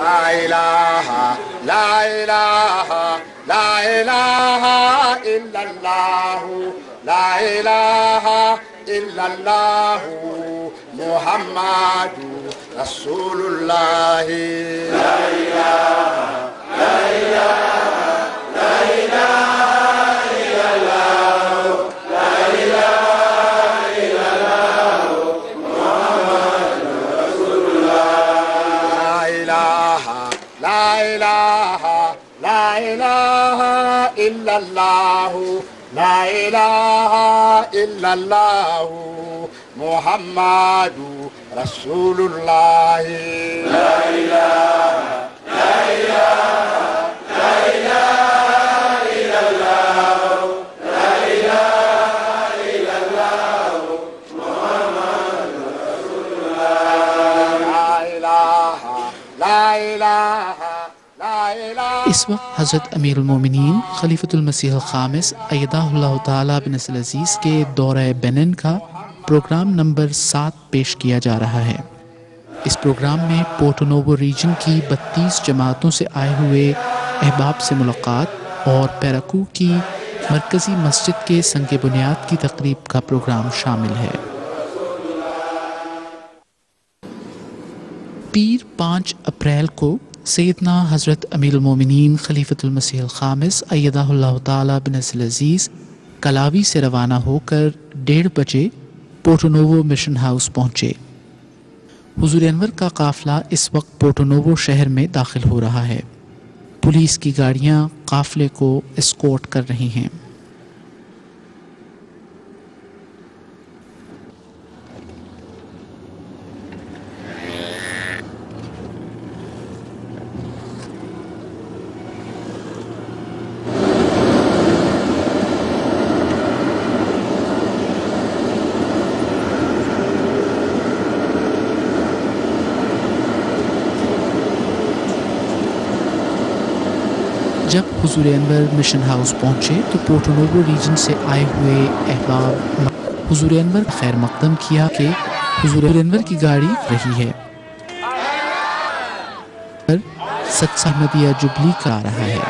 ला इलाहा ला इलाहा ला इलाहा इल्लल्लाहु ला इलाहा इल्लल्लाहु मुहम्मदुर रसूलुल्लाह ला इलाहा ला इलाहा ला इलाहा इल्लल्लाहु ला इलाहा इल्लल्लाहु मुहम्मदुर रसूलुल्लाह ला इलाहा ला इलाहा ला इलाहा इल्लल्लाहु ला इलाहा इल्लल्लाहु मुहम्मदुर रसूलुल्लाह ला इलाहा ला इलाहा ला इलाहा इल्लल्लाहु ला इलाहा इल्लल्लाहु मुहम्मदुर रसूलुल्लाह ला इलाहा ला इलाहा ला इलाहा। इस वक्त हज़रत अमीरुल मोमिनीन खलीफतुल मसीह ख़ामिस अय्यदाहुल्लाह ताला बिन अल अज़ीज़ के दौरे बेनिन का प्रोग्राम नंबर 7 पेश किया जा रहा है। इस प्रोग्राम में पोर्टो नोवो रीजन की 32 जमातों से आए हुए अहबाब से मुलाकात और पेराकू की मरकज़ी मस्जिद के संग बुनियाद की तकरीब का प्रोग्राम शामिल है। पीर 5 अप्रैल को सैयदना हज़रत अमीरुल मोमिनीन खलीफतुल मसीह ख़ामिस अय्यदाहुल्लाह ताला बिन अल अज़ीज़ कलावी से रवाना होकर 1:30 बजे पोर्टो नोवो मिशन हाउस पहुँचे। हुज़ूर अनवर का काफ़िला इस वक्त पोर्टो नोवो शहर में दाखिल हो रहा है। पुलिस की गाड़ियाँ काफ़िले को एस्कॉर्ट कर रही हैं। जब हुज़ूर अनवर मिशन हाउस पहुँचे तो पोर्टो नोवो रीजन से आए हुए अहबाब हुज़ूर अनवर खैर मकदम किया कि हुज़ूर अनवर की गाड़ी रही है। सच्चा अहमदिया जुबली करा रहा है।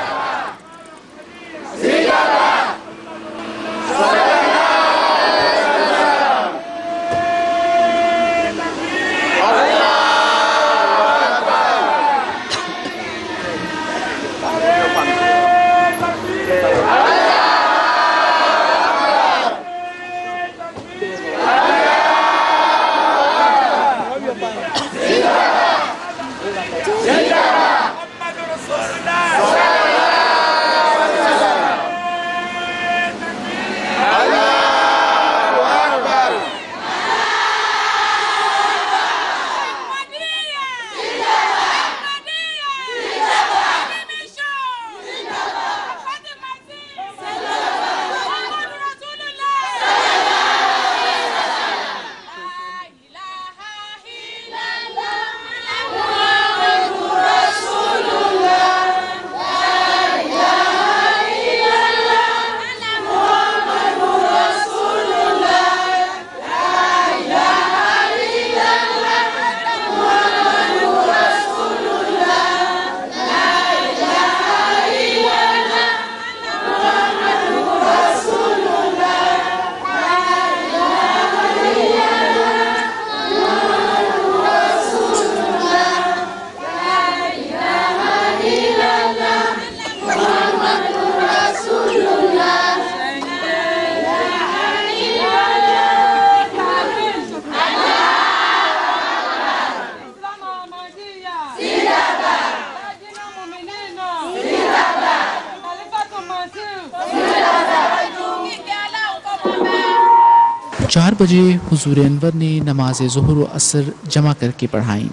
4 बजे हुजूर अनवर ने नमाज ज़ुहर व असर जमा करके पढ़ाई।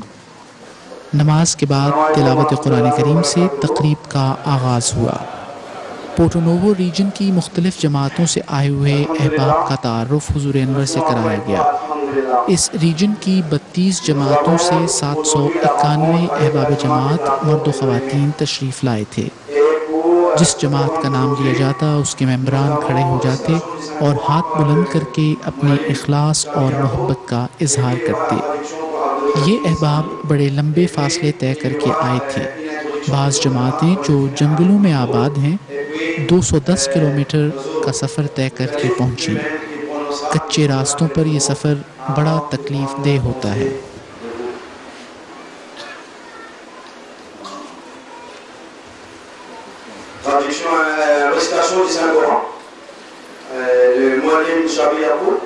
नमाज के बाद तिलावत कुरान करीम से तकरीब का आगाज़ हुआ। पोर्टो नोवो रीजन की मुख्तलिफ जमातों से आए हुए अहबाब का तारुफ हुजूर अनवर से कराया गया। इस रीजन की 32 जमातों से 791 अहबाब जमात मर्द व ख़वातीन तशरीफ़ लाए थे। जिस जमात का नाम लिया जाता उसके मेंबरान खड़े हो जाते और हाथ बुलंद करके अपने इखलास और मोहब्बत का इजहार करते। ये अहबाब बड़े लंबे फासले तय करके आए थे। बाज़ जमातें जो जंगलों में आबाद हैं 210 किलोमीटर का सफ़र तय करके पहुंची। कच्चे रास्तों पर यह सफ़र बड़ा तकलीफ़ देह होता है। Traduction, récitation du Saint-Coran. Le Moualim Chabi Yacoub.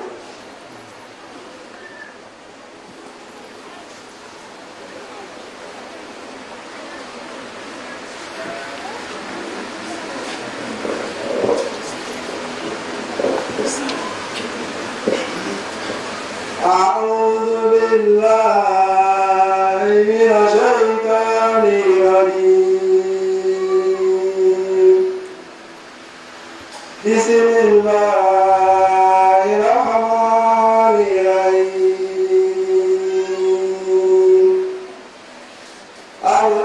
أعوذ بالله من الشيطان الرجيم بسم الله الرحمن الرحيم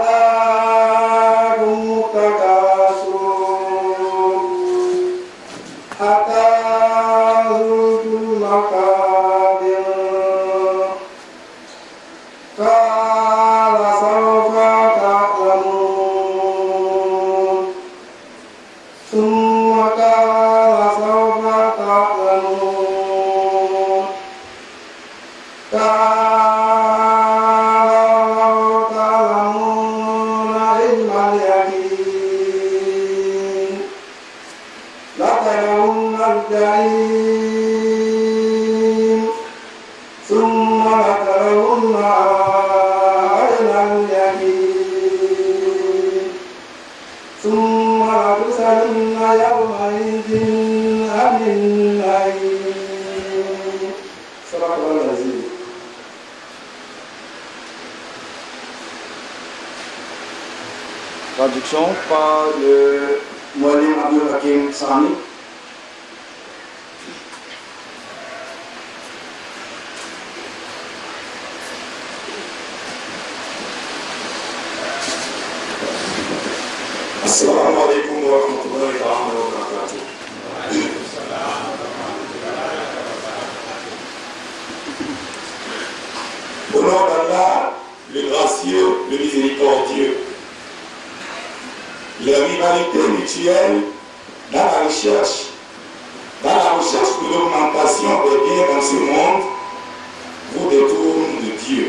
ألهاكم التكاثر حتى زرتم المقابر قال سوف تعلمون ثم قال سوف تعلمون قال تعلمون علم اليقين لترون الجحيم ثم لترونها عين اليقين ثم لتسألن يومئذ عن النعيم. صدق الله العظيم. Traduction par le Moualim Abdul Hakim Sami. Assalamu alaikum wa rahmatullahi wa barakatuh. Au nom d'Allah, le gracieux, le miséricordieux, la rivalité mutuelle dans la recherche de l'augmentation des biens dans ce monde vous détourne de Dieu,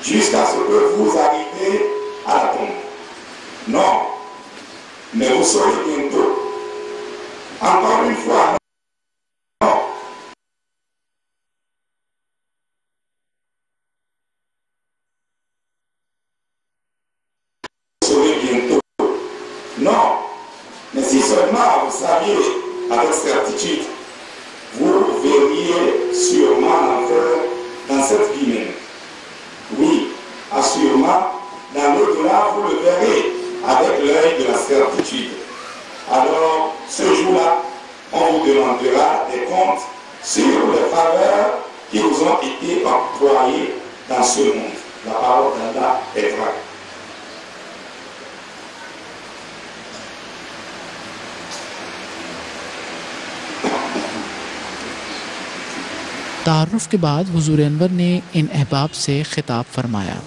jusqu'à ce que vous arriviez à la tombe. Non, mais vous serez bientôt. Encore une fois, non. Vous serez bientôt. Non, mais si seulement vous saviez avec certitude, vous verriez sûrement l'enfer dans cette vie même. Oui, assurément, dans l'au-delà, vous le verrez avec l'œil de la certitude. Alors, ce jour-là, on vous demandera des comptes sur les faveurs qui vous ont été octroyées dans ce monde. La parole d'Allah est vraie. तारुफ के बाद हुजूर अनवर ने इन अहबाब से खिताब फरमाया।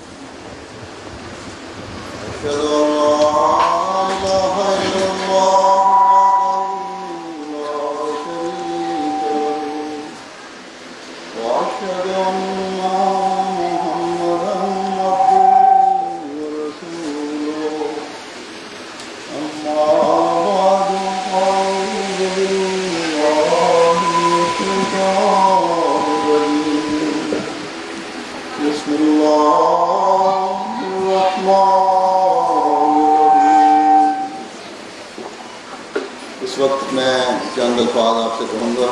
इस वक्त मैं चंद अल्फाज आपसे कहूँगा।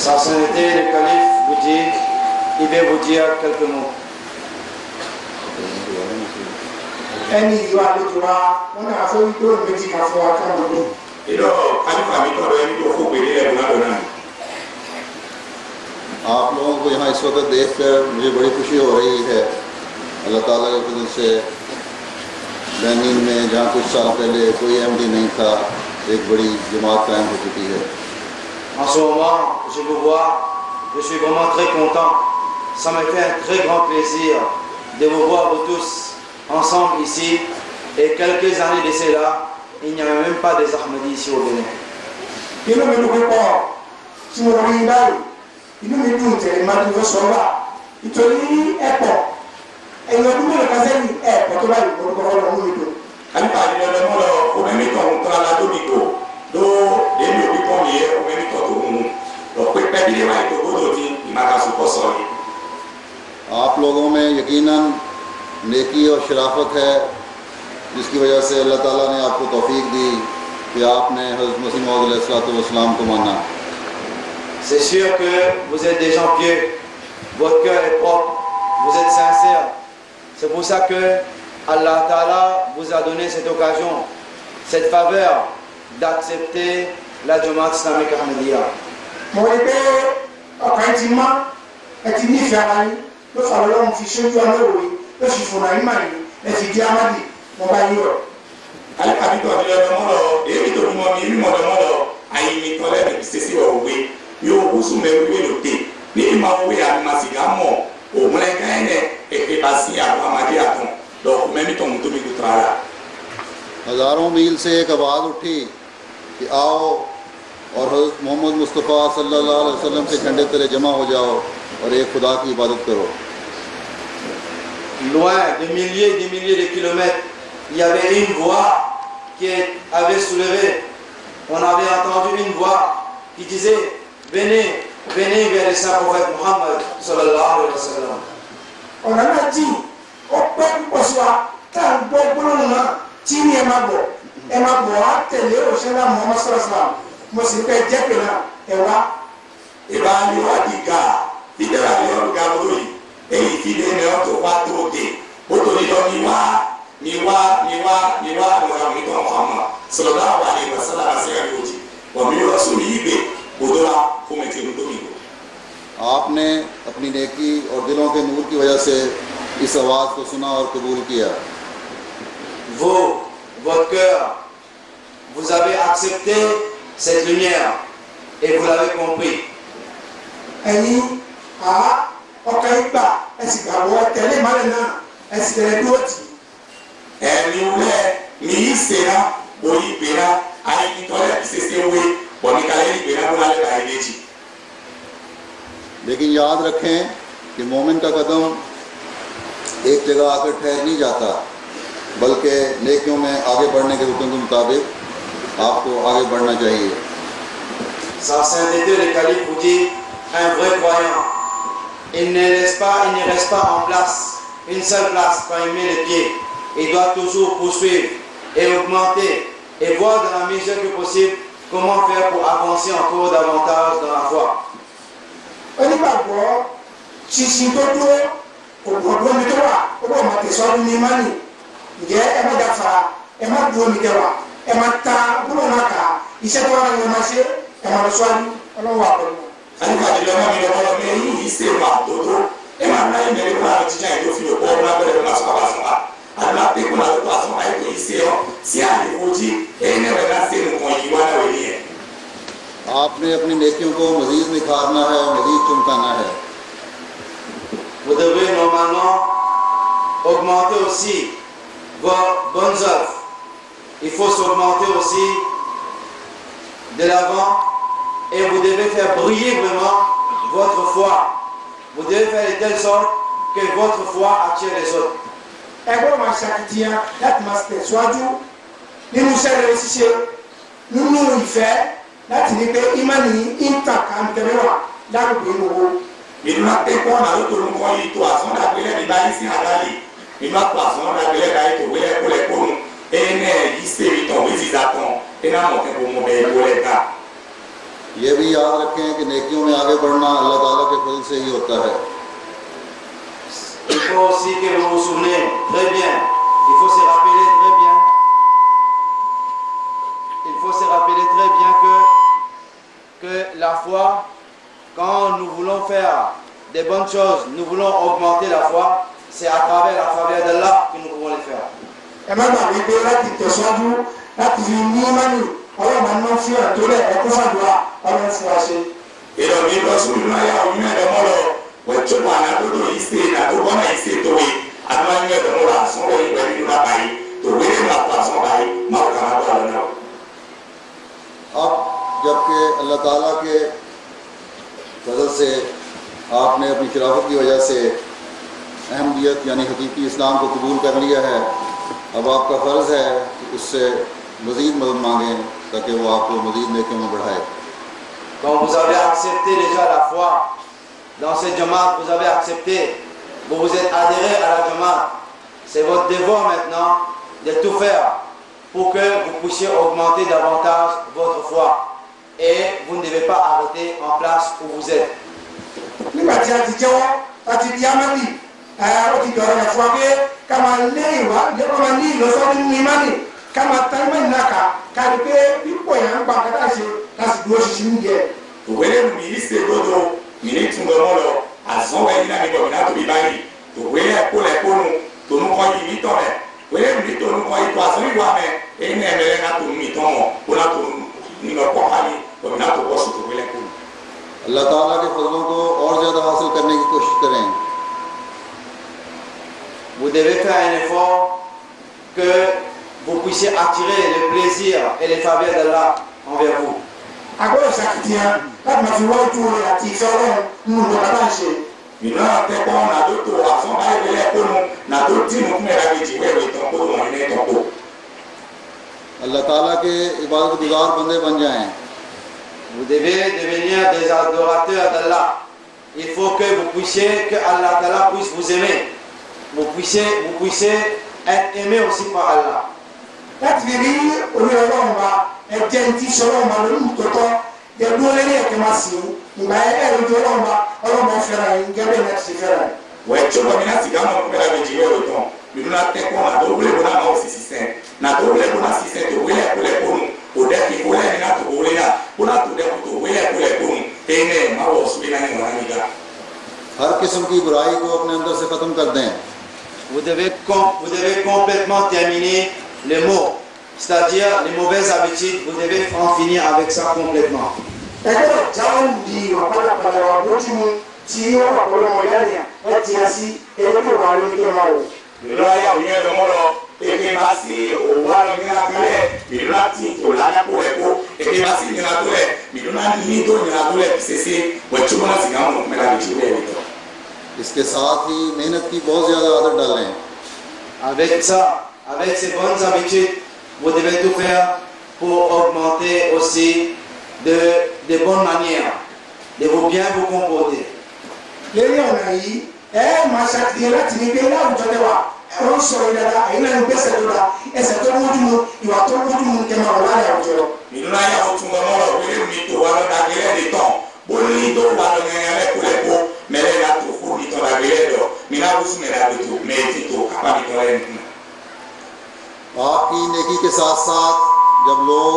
Sa Sainteté le calife vous dit, il va vous dire quelques mots. Ẹni ìwà àlejò wa, wọ́n náà fẹ́ wípé òun méjì máa fọ́ wa káàmù ní. Ìlọ kálífà mi tọrọ ẹni tó fò gbèlè ẹ̀rù náà lọ́nà. आप लोगों को यहाँ इस वक्त देखकर मुझे बड़ी खुशी हो रही है। अल्लाह ताला के फजल से बेनिन में जहाँ कुछ साल पहले कोई एमडी नहीं था, एक बड़ी जमात कायम हो चुकी है। En ce moment, je vous vois, je suis vraiment très content ça me fait un très grand plaisir de vous voir vous tous ensemble ici. Et quelques années de cela, il n'y avait même pas des Ahmadis ici au Bénin. आप लोगों में यकीनन नेकी और शराफत है जिसकी वजह से अल्लाह ताला ने आपको तौफीक दी कि आपने हज़रत मसीह मौऊद अलैहिस्सलाम को माना। C'est sûr que vous êtes des gens pieux, votre cœur est propre, vous êtes sincères. C'est pour ça que Allah Ta'ala vous a donné cette occasion, cette faveur d'accepter la Jamaat Islamique Ahmadiyya. हज़ारों मील से एक आवाज़ उठी कि आओ और हज़रत मोहम्मद मुस्तफ़ा सल्लल्लाहु अलैहि वसल्लम के झंडे तले जमा हो जाओ और एक खुदा की इबादत करो। Loin de milliers de kilomètres, il y avait une voix qui avait soulevé. On avait entendu une voix qui disait venez vers le saint prophète Muhammad sallallahu alayhi wa sallam. On a dit au peuple bonsoir, tant bon tini emago atele o shela Muhammad sallallahu alaihi wasallam mo si pe je pe na ewa Ibani wadiga idara yo gabori eyi fide me o to wa to de o to ni do ni wa mo mi to Muhammad sallallahu alaihi wasallam se ga yoji wa mi rasuli ibe odora ko me ti ndo mi आपने अपनी नेकी और दिलों के नूर की वजह से इस आवाज़ को सुना और कबूल किया। Vous, votre cœur, vous avez accepté cette lumière et vous l'avez compris. लेकिन याद रखें कि मोमिन का कदम एक जगह आकर ठहर नहीं जाता, बल्कि नेकियों में आगे बढ़ने के हुक्म के मुताबिक आपको आगे बढ़ना चाहिए। Sa sainteté, le calife vous dit, un vrai croyant, il ne reste pas en place, une seule place quand il met les pieds. Il doit toujours poursuivre et augmenter et voir dans la mesure que possible comment faire pour avancer encore davantage dans la foi. आपने अपनी नेकियों को मजीद निखारना है, मजीद चमकाना है। Vous devez normalement augmenter aussi vos bonnes œuvres. Il faut s'augmenter aussi de l'avant et vous devez faire briller vraiment votre foi. Vous devez faire de telle sorte que votre foi attire les autres. ये भी याद रखें कि नेकियों में आगे बढ़ना अल्लाह ताला के फजल से ही होता है। Il faut aussi que vous vous souvenez très bien, il faut se rappeler très bien que la foi, quand nous voulons faire des bonnes choses, nous voulons augmenter la foi, c'est à travers la faveur d'Allah que nous pouvons les faire. wɛtso ana dodo yi se na do bɔna yi se to yi adama nyɛ dɔn la sɔn wɔ yi wɛli do la ba yi to wɛli la ta sɔn ba yi ma o kana do ala na. अब जबकि अल्लाह ताला के फजल से आपने अपनी शराफत की वजह से अहमियत यानी हकीकी इस्लाम को कबूल कर लिया है, अब आपका फ़र्ज़ है कि उससे मज़ीद मदद मांगें ताकि वो आपको मज़ीद नेकियों में बढ़ाए। Quand vous avez accepté déjà la foi dans cette Jamaat, vous avez accepté, vous vous êtes adhéré à la Jamaat, c'est votre devoir maintenant de tout faire pour que vous puissiez augmenter davantage votre foi. Et vous ne devez pas arrêter en place où vous êtes. अल्लाह ताला के फजलों को और ज़्यादा हासिल करने की कोशिश करें। Vous devez faire un effort que vous puissiez attirer le plaisir et les faveurs d'Allah envers vous. अल्लाह ताला के इबादत गुजार बंदे बन जाएं। Vous devez devenir des adorateurs d'Allah. Il faut que vous puissiez, que Allah Ta'ala puisse vous aimer. Vous puissiez être aimé aussi par Allah. हर किस्म की बुराई को अपने अंदर से ख़त्म कर दें। Vous devez complètement terminer les maux, c'est-à-dire les mauvaises habitudes, vous devez en finir avec ça complètement. इसके साथ ही मेहनत की बहुत ज़्यादा आदत डालें। Avec ça, avec ces bonnes habitudes, vous devez tout faire pour augmenter aussi de bonnes manières, de vous bien vous comporter. आपकी नेकी के साथ साथ जब लोग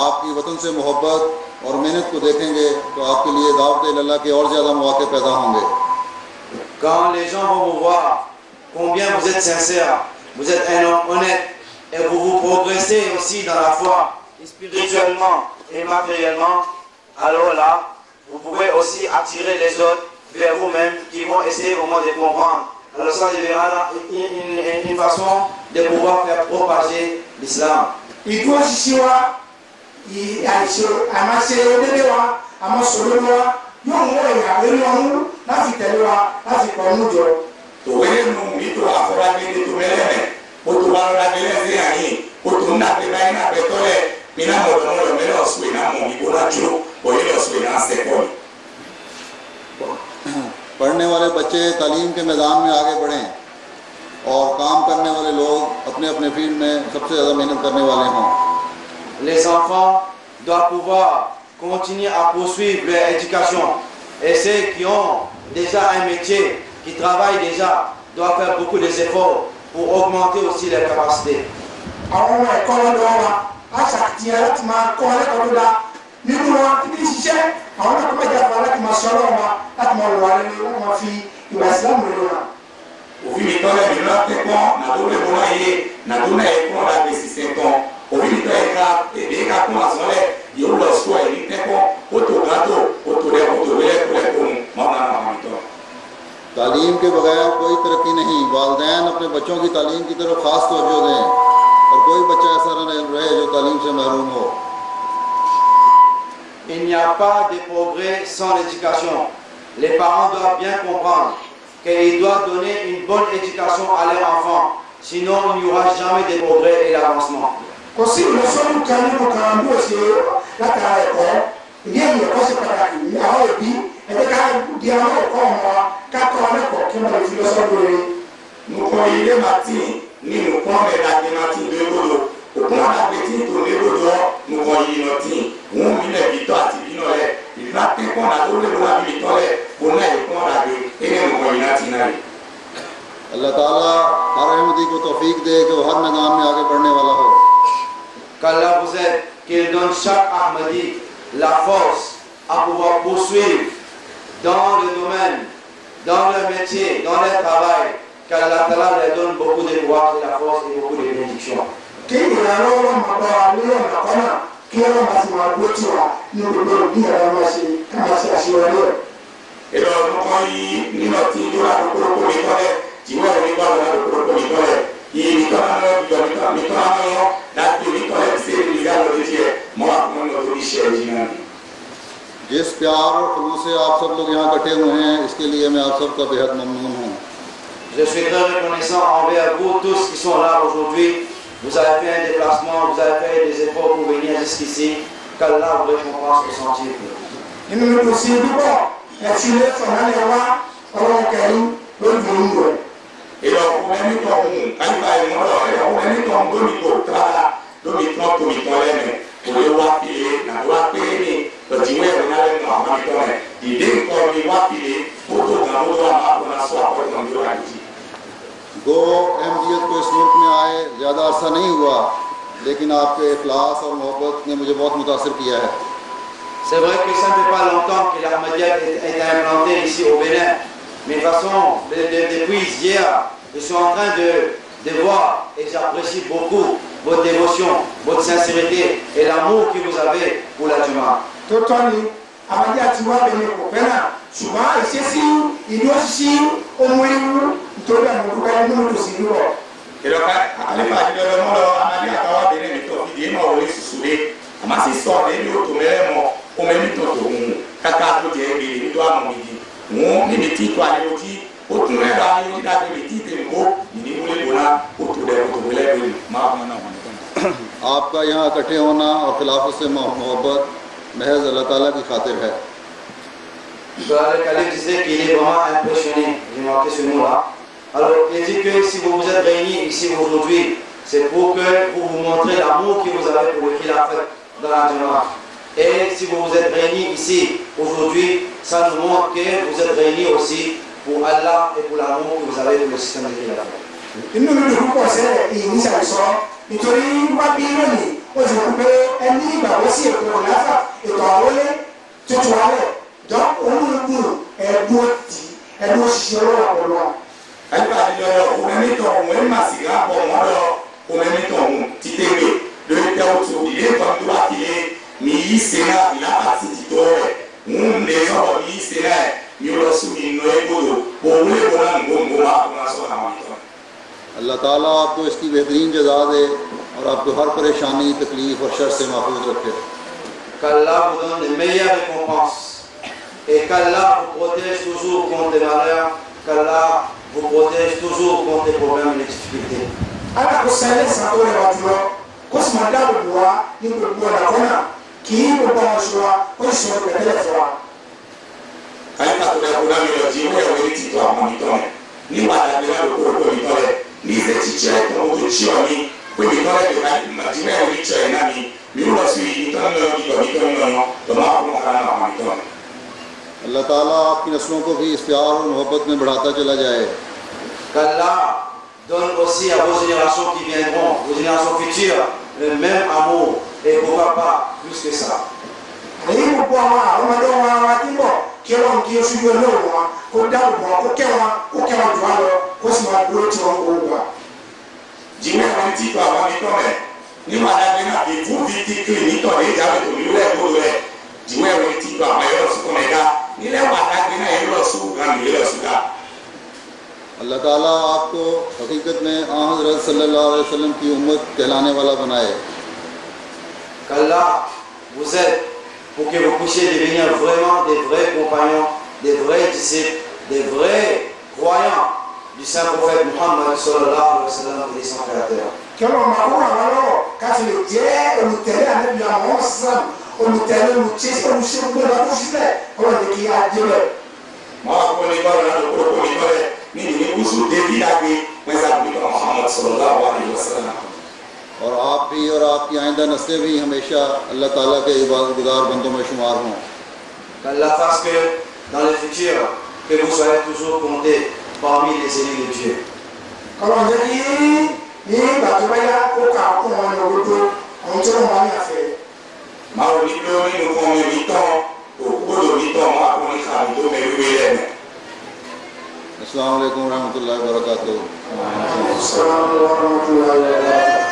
आपकी वतन से मोहब्बत और मेहनत को देखेंगे तो आपके लिए दावत अल्लाह के और ज़्यादा मौके पैदा होंगे। Quand les gens vont vous voir combien vous êtes sincère, vous êtes un homme honnête et vous progressez aussi dans la foi, spirituellement et matériellement, alors là, vous pouvez aussi attirer les autres vers vous-même qui vont essayer vraiment de comprendre. Alors ça deviendra une façon de pouvoir faire propager l'islam. पढ़ने वाले बच्चे तालीम के मैदान में आगे बढ़ें और काम करने वाले लोग अपने अपने फील्ड में सबसे ज़्यादा मेहनत करने वाले हों। Les enfants doivent pouvoir continuer à poursuivre leur éducation et ceux qui ont déjà un métier, qui travaillent déjà, doivent faire beaucoup d'efforts pour augmenter aussi leurs capacités. तालीम के बगैर कोई तरक्की नहीं। वालिदैन अपने बच्चों की तालीम की तरफ ख़ास तवज्जो दें और कोई बच्चा ऐसा न रहे जो तालीम से महरूम हो। Il n'y a pas de progrès sans l'éducation. Les parents doivent bien comprendre qu'ils doivent donner une bonne éducation à leurs enfants. Sinon, il n'y aura jamais de progrès et d'avancement. kò sí ìlọsọ́nù kan nínú kan bí ó ṣe látara ẹ̀kọ́ ìdí èyí ẹ̀kọ́ ṣe pàtàkì ní àwọn òbí ẹ̀jẹ̀ ká di àwọn ẹ̀kọ́ ọmọ wa ká kọ́ ọ lẹ́kọ̀ọ́ kí wọ́n lè fi lọ́sọ́dún rere. nukun ile mati ni nukun mẹ́ta mati lébòdò òkun àdàgbé tí tò lébòdò nukun yìí nọ tí wọn mi lẹ bi tọ àti bi nọ lẹ ìlú akẹ́kọ̀ọ́ náà tó lébòdò àbí bi tọ lẹ kò náà yẹ kún àdàgbé ẹni nukun yìí náà ti náà yẹ. अल्लाह ताला हर अहमदी को तौफीक दे कि वो हर मैदान में आगे बढ़ने वाला हो। Qu'Allah vous aide, qu'il donne chaque Ahmadi la force à pouvoir poursuivre dans le domaine, dans le métier, dans le travail. Qu'Allah leur donne beaucoup de courage et la force et beaucoup de bénédictions. kí ìrànlọ́wọ́ máa bá wa lórí ọ̀nà kan náà kí ọlọ́run bá ti máa gbó tì wá ní gbogbo òbí ẹ̀rọ máa ṣe ká máa ṣe àṣeyọrí ẹ̀. ìlọ nukun yìí nínú tí ìjọba àkókò mi tọ́lẹ̀ tiwọ́ ìwé gbàgbọ́ àkókò mi tọ́lẹ̀ yìí nìkan náà yọ nìkan náà yọ láti mi tọ́lẹ̀ ṣe ìgbà lórí tiẹ̀ mọ́ àkókò náà lórí iṣẹ́ yìí náà. जिस प्यार और खुलूस से आप सब लोग यहाँ इकट्ठे हुए हैं इसके लिए मैं आप सबका बेहद ममनून हूँ। Je suis très reconnaissant envers vous tous qui sont là aujourd'hui. Vous avez fait un déplacement, vous avez fait des efforts pour venir jusqu'ici. Qu'Allah vous récompense au sentier. inú mi kò sí púpọ̀ ẹ̀sìn ilé sọ̀rọ̀ wá ọlọ́run kẹrin lórí ìlú rẹ̀. ìlọ ọkùnrin tó ń káyípa ìmọ̀lọ́ ọkùnrin tó ń gómìn tó tààrà lómi tó ń tómi tán lẹ́nu kò lè wá pèlè náà wá pé ní lọ́tìwé ẹ̀rọ náà lẹ́nu àwọn ìtọ́ rẹ̀ ìdí nǹkan mi wá pèlè fótó kan ó lọ́wọ́ àwọn akọ̀nà sọ àkọ́kọ́ ní ọ̀rọ̀ àdìsí. गो अहमदियत को इस मुल्क में आए ज़्यादा अरसा नहीं हुआ लेकिन आपके इखलास और मोहब्बत ने मुझे बहुत मुतासर किया है। C'est vrai que ça ne fait pas longtemps que l'Ahmadiyya est implantée ici au Bénin. Mais de toute façon, depuis hier, je suis en train de voir et j'apprécie beaucoup votre dévotion, votre sincérité et l'amour que vous avez pour la Juma. tó tọ́ ni Ahmadiyya ti wá bẹ̀rẹ̀ kò pẹ́ náà ṣùgbọ́n ìṣesí ìlú òṣìṣì ohun ewu nítorí àwọn olùkọ́ ẹni ló sì ń rọ̀. ìlọ àlefa àdìdọ́dọ́ mọ́ lọ amadi àtàwọn abẹ́rẹ́ mi tọ́ fìdí mọ́ òwe sùsùlé àmọ́ sì sọ ẹni yóò tó mẹ́rẹ́ mọ́ ọmọ ẹni tó tó ń kàkà tó jẹ́ gbèrè nítorí àmọ́ mi di wọn níbi tí tó àlejò tí ó tún rẹ̀ bá yóò dídá pé mi tí tèmi kó ìdíwọlé bọ́lá ó tó dẹ̀ tó wọlé lórí máa fún náà wọn. आपका यहाँ इकट्ठे होना और खिलाफत से मोहब्बत महज अल्लाह ताला की खातिर है। Le calife disait qu'il est vraiment impressionné. J'ai marqué ce mot-là. Alors, il dit que si vous vous êtes réunis ici aujourd'hui, c'est pour que vous vous montrez l'amour que vous avez pour le khilafat dans la Juma. Et si vous vous êtes réunis ici aujourd'hui, ça nous montre que vous êtes réunis aussi pour Allah et pour l'amour que vous avez pour le système de khilafat. inú mi dùn púpọ̀ sẹ́lẹ̀ èyí ní ṣàìsọ nítorí wá bí lónìí ó ti rò pé ẹni ìgbàgbọ́ sí ètò ìlàfà ètò àwọlé tuntun alẹ̀ jọ olúkúrò ẹ̀dùn òtí ẹ̀dùn òṣìṣẹ́ ọlọ́wà pẹ̀lú wa. àlefa àdìdọ́dọ́ ọmọ ẹni tó ọmọ ẹni máa sì rà bọ̀ wọ́n lọ ọmọ ẹni tó ọmọ títẹ̀wé lórí tẹ́wọ́ tó ìdí kan tó wá kiri ní yìí sẹ́nà ìlànà àti tìtọ́ rẹ̀ ń lè sọ̀rọ̀ yìí sẹ́nà ní ọlọ́sùn ìnú ẹgbọ́dọ̀ òun lè bọ́ náà gbogbo máa fún wa sọ̀rọ̀ àwọn ìtọ́. अल्लाह ताला आपको इसकी बेहतरीन जज़ा दे और आपको हर परेशानी तकलीफ़ और शर से महफूज रखे। Qu'Allah vous donne les meilleures récompenses et qu'Allah vous protège toujours contre les malheurs, qu'Allah vous protège toujours contre les problèmes et les difficultés. alákòóso ẹlẹ́sìn tó rẹwà jùlọ kó sì máa dáàbò bò wá ní gbogbo ọ̀nà kọ́nà kì í gbogbo àwọn oṣù wa ó sì sọ pẹ̀lẹ́ fún wa. àlefa tó dẹ́kun náà mi lọ jí wọ́n yẹ wọ́n ti tó àwọn ìtọ́ rẹ̀ nígbà dàbí náà ló kó o ìtọ́ rẹ̀ ní ìfẹ́ títsẹ́ tó ń tó tí ọ ní pé ìtọ́ rẹ̀ tó ká màdìmẹ́ ò ní tsẹ́ náà mi mi ò lọ sí ìtọ́ náà ìtọ́ náà lọ́mọ́ àwọn kan náà àwọn ìtọ́ rẹ̀. अल्लाह ताला आपकी नस्लों को भी इस प्यार और मोहब्बत में बढ़ाता चला जाए। Qu'Allah donne aussi à vos générations qui viendront, vos générations futures, le même amour et pourquoi pas plus que ça. èyí gbogbo àwọn ọmọdé wọn wa tí ń bọ̀ kí ọlọ́run kí oṣù yóò lóòrùn wọn kó dáàbò wọn kó kẹ́ wọn jù wá lọ kó sì máa dúró tí wọn kó wà. jìnnà wọn ti tó àwọn ìtọ́ rẹ̀ nígbà dàbí náà bí fún fi ti kiri nítọ̀ ní ìjáwé tó ní wúlẹ̀ tó rẹ̀ jìnnà wọn ti tó àwọn ẹ̀rọ sùkọ́ mẹ́ta nílẹ̀ wà dàbí náà ẹ̀rọ sùkọ́ kan ní ẹ̀rọ sùkọ́ अल्लाह ताला आपको हकीकत में हज़रत सल्लल्लाहु अलैहि वसल्लम की उम्मत कहलाने वाला बनाए। qu'Allah vous aide pour que vous puissiez devenir vraiment des vrais compagnons, des vrais disciples, des vrais croyants du saint prophète Muhammad sallallahu alayhi wa sallam et son créateur. kí ọlọ́run máa kó àwọn lọ́wọ́ ká fi lè jẹ́ olùtẹ̀lé ànábì àwọn ọ̀sán olùtẹ̀lé olùṣẹ́ gbọ́dọ̀ tó sílẹ̀ ọlọ́run ní kí á dé rẹ̀. máa kó ní bọ́ọ̀lù náà lóko lóko ní bọ́ọ̀lù ní ìdílé gúúsù débi àgbé mẹ́sà nípa Muhammad sallallahu alayhi wa sallam. और आप भी और आपकी आइंदा नस्लें भी हमेशा अल्लाह ताला के इबादतगुज़ार बंदों में शुमार हों। Qu'Allah fasse que dans le futur, que vous soyez toujours comptés parmi les élus de Dieu. ọlọ́run jẹ́ kí ní ìgbà tó bá yá kó kà á kó wọn ní òdodo àwọn tí wọ́n máa ń yàfẹ́. máa wò ní pé ó nínú fún mi rí tán òkúgbòdò rí tán máa kó ní kàmí tó mẹ́rin wé lẹ́nu. अस्सलाम वालेकुम रहमतुल्लाहि व बरकातुहू। Assalamu warahmatullahi wabarakatuh.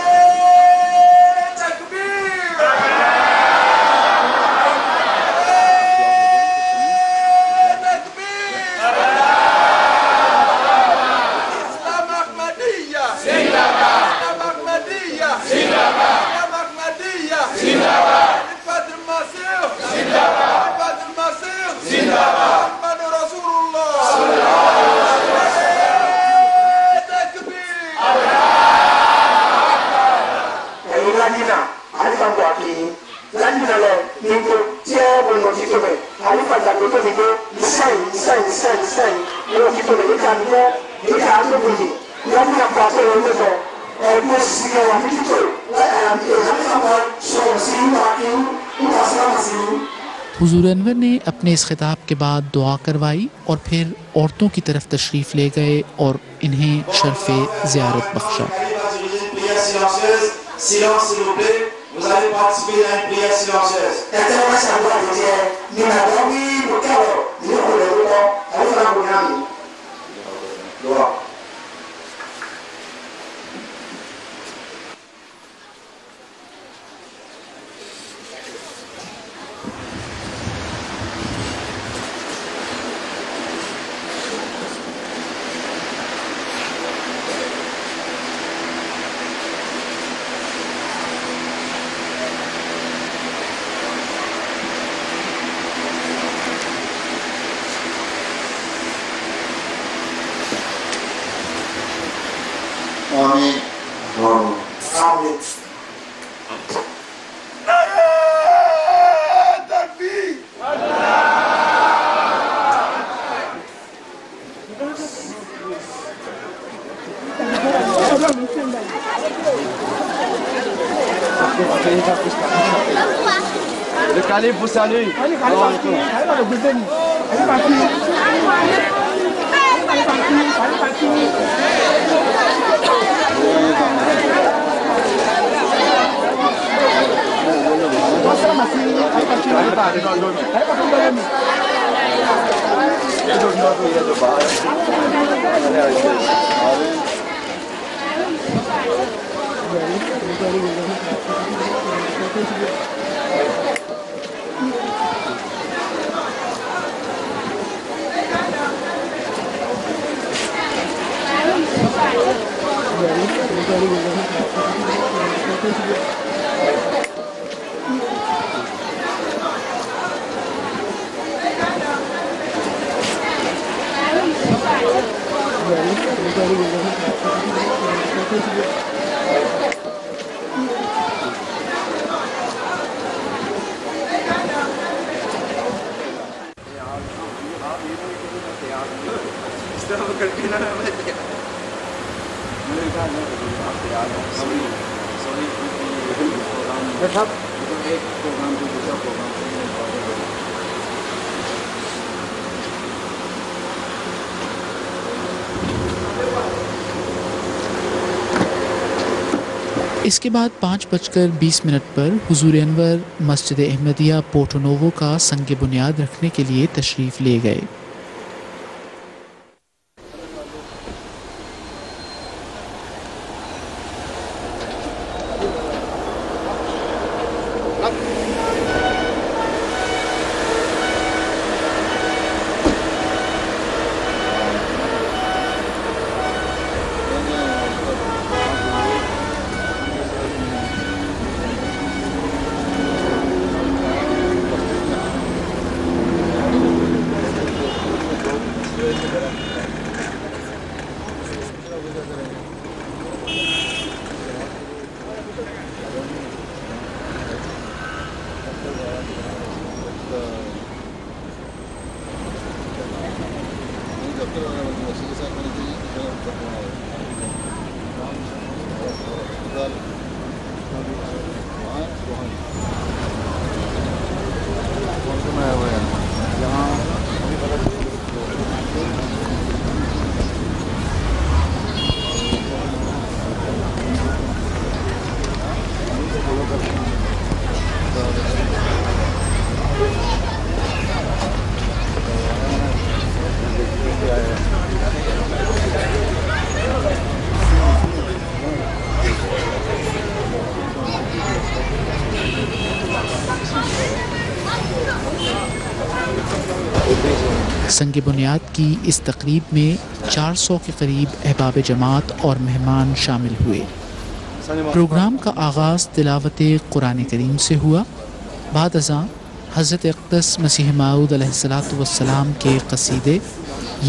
हुजूर अनवर ने अपने इस खिताब के बाद दुआ करवाई और फिर औरतों की तरफ तशरीफ़ ले गए और इन्हें शर्फ़े ज़ियारत बख्शा। Silence s'il vous plaît, vous allez participer à une prière silencieuse. Dua. आमीन। Amen. Le calife vous salue. इसके बाद 5:20 पर हुजूर अनवर मस्जिद अहमदिया पोर्टो नोवो का संग बुनियाद रखने के लिए तशरीफ़ ले गए। संग बुनियाद की इस तकरीब में 400 के करीब अहबाब जमात और मेहमान शामिल हुए। प्रोग्राम का आगाज़ तिलावत कुरान करीम से हुआ। बाद अज़ां हज़रत अक़दस मसीह मऊद अलैहिस्सलाम के क़सीदे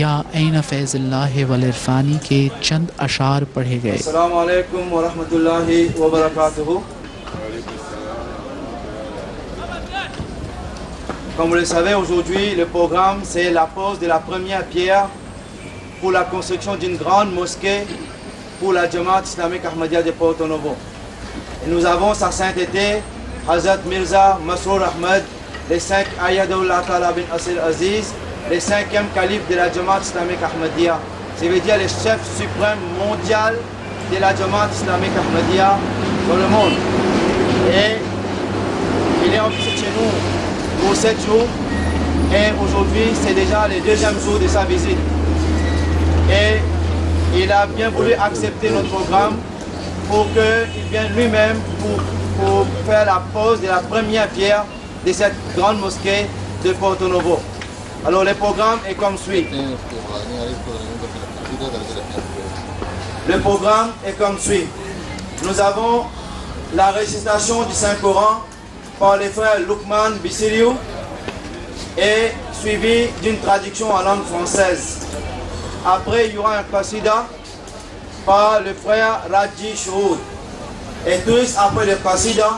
या ऐन फ़ैज़िल्लाह वल इरफ़ानी के चंद अशार पढ़े गए। अस्सलामु अलैकुम व रहमतुल्लाहि व बरकातुहू। Comme vous le savez, aujourd'hui, le programme, c'est la pose de la première pierre pour la construction d'une grande mosquée pour la Jamaat islamique Ahmadiyya de Porto Novo. Et nous avons sa sainteté, Hazrat Mirza Masrour Ahmed, les 5 Ayadullah Ta'ala bin Asir Aziz, les 5e calife de la Jamaat islamique Ahmadiyya. Ça veut dire le chef suprême mondial de la Jamaat islamique Ahmadiyya dans le monde. Et il est en visite chez nous pour 7 jours et aujourd'hui c'est déjà le 2e jour de sa visite et il a bien voulu accepter notre programme pour qu'il vienne lui-même pour faire la pose de la première pierre de cette grande mosquée de Porto Novo. Alors le programme est comme suit. Le programme est comme suit. Nous avons la récitation du Saint-Coran par les frères Lukman Bissiriou et suivi d'une traduction en langue française. Après, il y aura un qasida par le frère Raji Chououd. Et tout de suite après le qasida,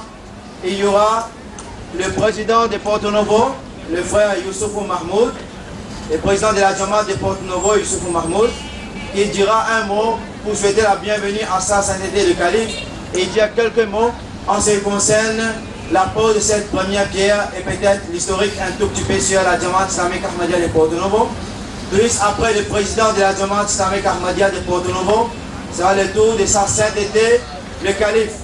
il y aura le président de Porto Novo, le frère Youssoufou Mahmoud, le président de la Jamaat de Porto Novo, Youssoufou Mahmoud, qui dira un mot pour souhaiter la bienvenue à sa sainteté de calife et il dira quelques mots en ce qui concerne la pose de cette première pierre et peut-être l'historique un tout petit peu sur la Jamaat islamique Ahmadiyya de Porto Novo. Plus après le président de la Jamaat islamique Ahmadiyya de Porto Novo, sera le tour de sa sainteté, le calife,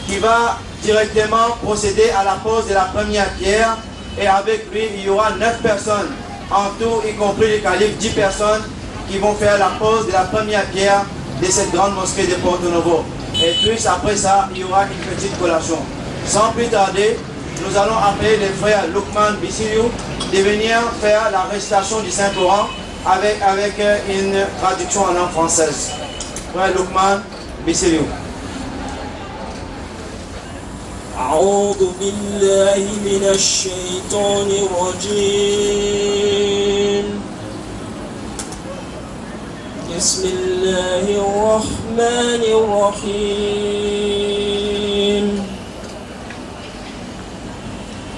qui va directement procéder à la pose de la première pierre et avec lui il y aura 9 personnes en tout, y compris le calife, 10 personnes qui vont faire la pose de la première pierre de cette grande mosquée de Porto Novo. Et puis après ça, il y aura une petite collation. Sans plus tarder, nous allons appeler les frères Lukman Bissiriou de venir faire la récitation du Saint-Coran avec une traduction en langue française. Frère Lukman Bissiriou. أعوذ بالله من الشيطان الرجيم بسم الله الرحمن الرحيم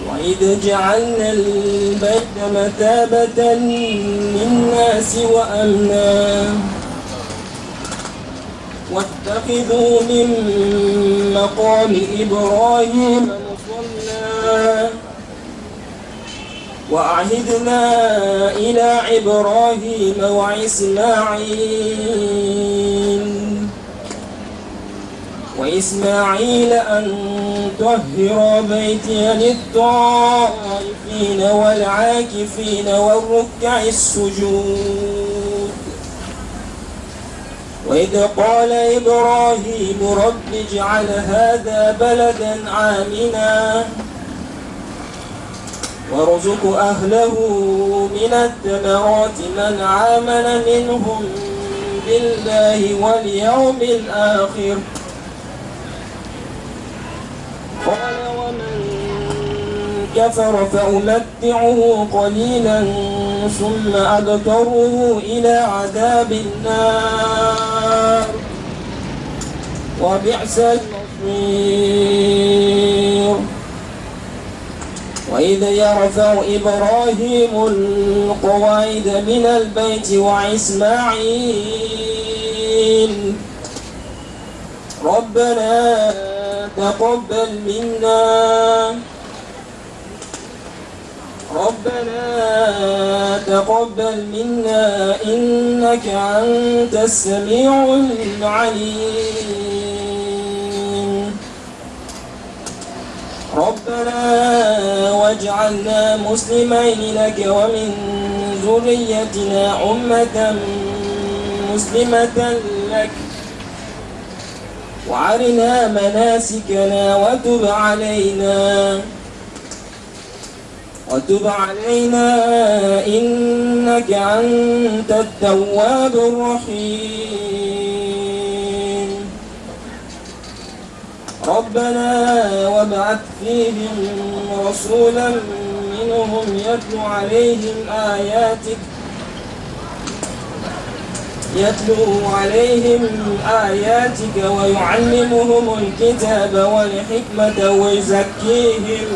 وإذ جعلنا البيت مثابة للناس وأمنا واتخذوا من مقام إبراهيم مصلى وأعهدنا إلى إبراهيم وإسماعيل أن طهر بيتي للطائفين والعاكفين والركع السجود وإذ قال إبراهيم رب اجعل هذا بلدا آمنا وارزق أهله من الثمرات من آمن منهم بالله واليوم الآخر قال ومن كفر فأمتعه قليلا ثم أضطره إلى عذاب النار وبئس المصير وإذ يرفع إبراهيم القواعد من البيت وإسماعيل ربنا تقبل منا إنك أنت السميع العليم ربنا واجعلنا مسلمين لك ومن ذريتنا أمة مسلمة لك وأرنا مناسكنا وتب علينا وتب علينا إنك أنت التواب الرحيم ربنا وابعث فيهم رسولا منهم يتلو عليهم آياتك ويعلمهم الكتاب والحكمة ويزكيهم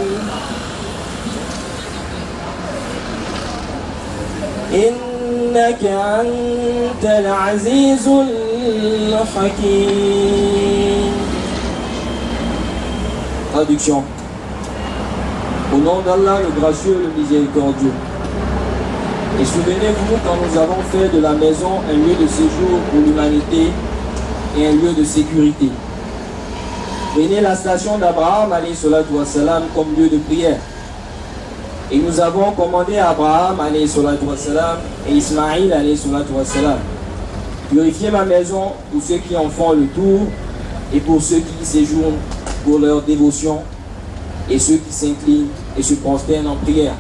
إنك أنت العزيز الحكيم. Traduction. Au nom d'Allah, le gracieux, le miséricordieux. Et souvenez-vous quand nous avons fait de la maison un lieu de séjour pour l'humanité et un lieu de sécurité. Prenez la station d'Abraham, alayhi salatu wassalam, comme lieu de prière. Et nous avons commandé à Abraham, alayhi salatu wassalam, et Ismaïl, alayhi salatu wassalam, purifiez ma maison pour ceux qui en font le tour et pour ceux qui y séjournent pour leur dévotion et ceux qui s'inclinent et se prosternent en prière.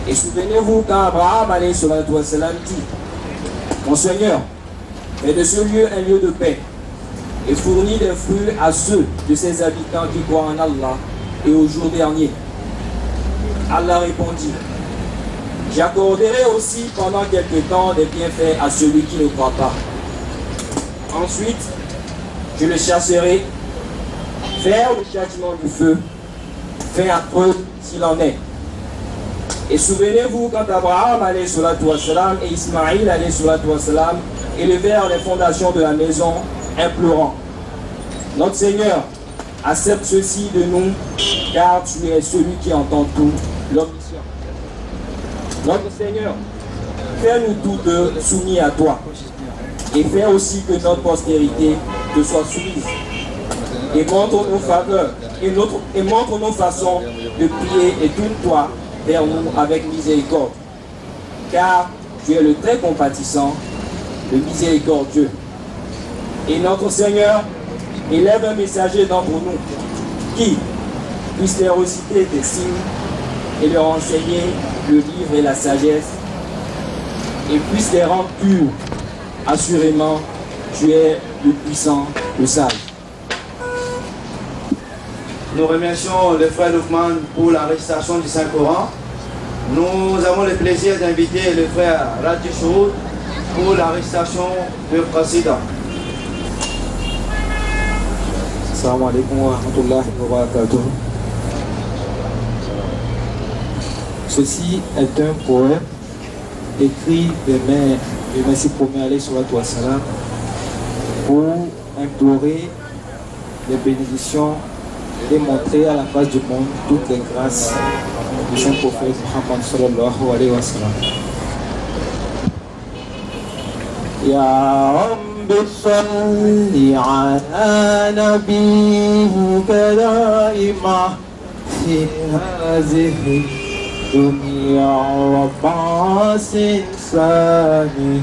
Et souvenez-vous quand Abraham, alayhi salatu wassalam, dit: Mon Seigneur, fais de ce lieu un lieu de paix et fournis des fruits à ceux de ses habitants qui croient en Allah et au jour dernier. Allah répondit: J'accorderai aussi pendant quelque temps des bienfaits à celui qui ne croit pas. Ensuite, je le chasserai, faire le châtiment du feu, fin affreux s'il en est. Et souvenez-vous quand Abraham, alayhi salatu wassalam, et Ismaïl, alayhi salatu wassalam, élevèrent les fondations de la maison, implorant: Notre Seigneur, accepte ceci de nous, car tu es celui qui entend tout, l'omniscient. Notre Seigneur, fais-nous tous deux soumis à toi, et fais aussi que notre postérité te soit soumise. Et montre nos faveurs, et montre nos façons de prier, et tourne-toi vers nous avec miséricorde. Car tu es le très compatissant, le miséricordieux. Et notre Seigneur élève un messager d'entre nous qui puisse leur reciter tes signes et leur enseigner le livre et la sagesse et puisse les rendre purs. Assurément, tu es le puissant, le sage. Nous remercions le frère Loufman pour la récitation du Saint-Coran. Nous avons le plaisir d'inviter le frère Radjishoud pour la récitation du président. Assalamu alaikum wa rahmatullahi wa barakatuh. Ceci est un poème écrit de Messie Premier alayhi salatu wassalam pour implorer les bénédictions et montrer à la face du monde toutes les grâces du saint prophète Muhammad sallallahu alayhi wa sallam. Ya Rabbi salli ala nabiyyika daima fi hadhihi dunya wa ba'sin sani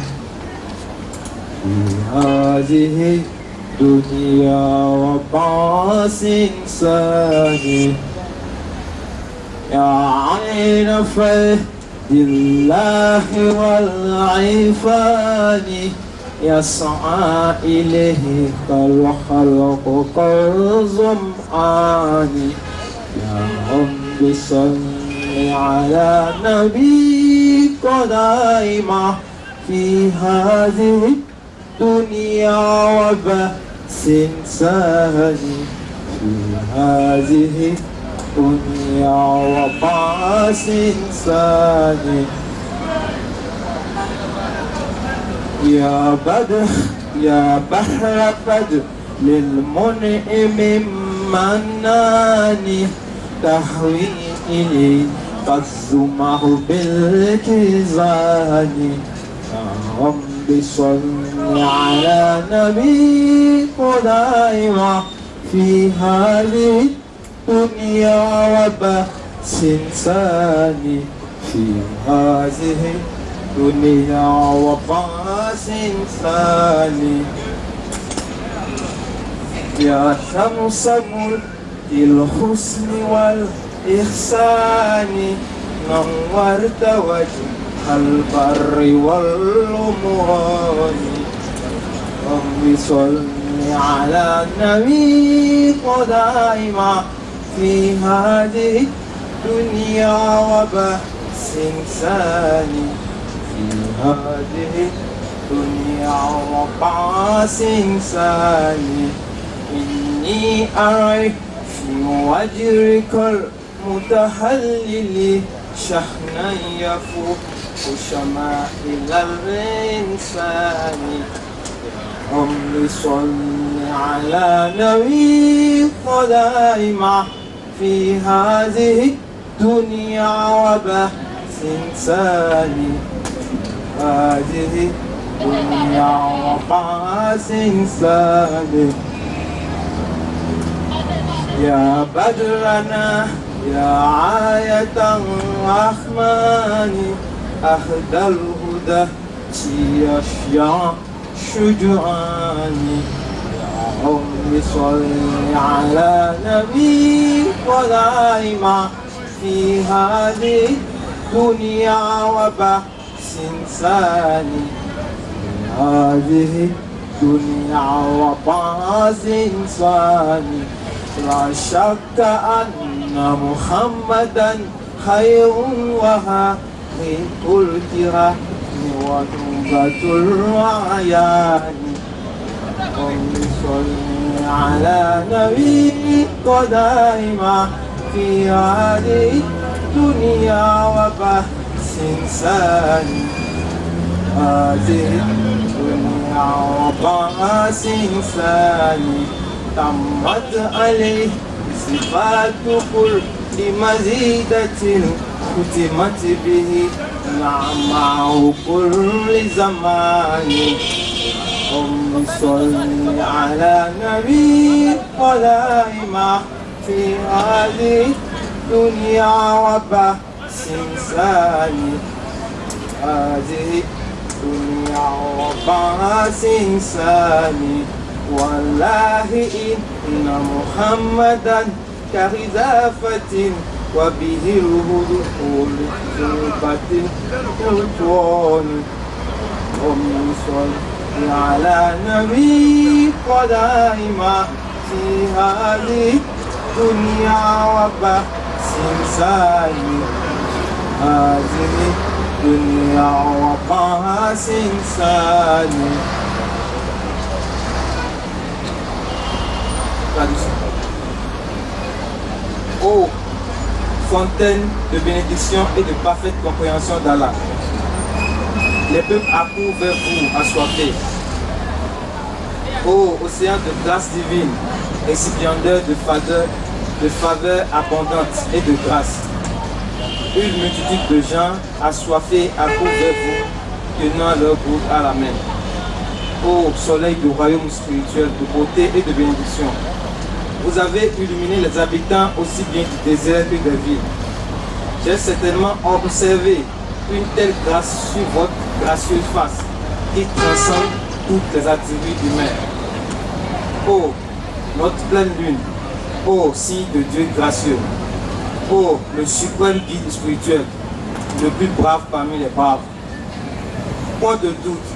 fi hadhihi dunya wa ba'sin sani ya ayna fadillahi wal ifani يسعى إليه كالخلق كالظمآن يا رب صل على نبيك دائما في هذه الدنيا وبأس سهل في هذه الدنيا وبأس سهل يا بدر يا بحر بدر للمنعم مناني تهوي إلي الزمع بالكزان يا رب صل على نبيك دائما في هذه الدنيا وبأس ثاني في هذه الدنيا وبأس ثاني يا شمس الحسن إحساني نورت وجه البر والعمران رب صل على النبي دائما في هذه الدنيا وبأس ثاني في هذه الدنيا وبأس ثاني إني أرى في وجهك المتهلل شحنا يفوق شمائل الإنسان رب صل على نبي دائما في هذه الدنيا وبأس ثاني هذه الدنيا وبأس ثاني يا بدرنا يا آية الرحمن أهدى الهدى يشيع شجعان يا رب صل على نبي دائما في هذه الدنيا وبأس ثاني هذه الدنيا وبأس ثاني لا شك أن محمدا خير وهذه الكرام ونوبة الأعيان اللهم صل على نبي دائما في هذه الدنيا وبأس ثاني هذه الدنيا وبأس ثاني تمت عليه صفات كل مزيدة ختمت به معه كل زمان اللهم صل على نبي دائما في هذه الدنيا وبأس ثاني هذه الدنيا وبأس ثاني والله إن محمدا كغزافة وبه الهدوء لذوبة الكون اللهم صل على نبي دائما في هذه الدنيا وبأس ثاني هذه الدنيا وبأس ثاني. Ô fontaine de bénédiction et de parfaite compréhension d'Allah, les peuples accourent vers vous assoiffés. Ô océan de grâce divine, récipiendaire de faveur abondante et de grâce, une multitude de gens assoiffés accourent vers vous, tenant leur groupe à la main. Ô soleil du royaume spirituel de beauté et de bénédiction, vous avez illuminé les habitants aussi bien du désert que des villes. J'ai certainement observé une telle grâce sur votre gracieuse face qui transcende toutes les attributs humains. Ô notre pleine lune, ô signe de Dieu gracieux, ô le suprême guide spirituel, le plus brave parmi les braves. Point de doute,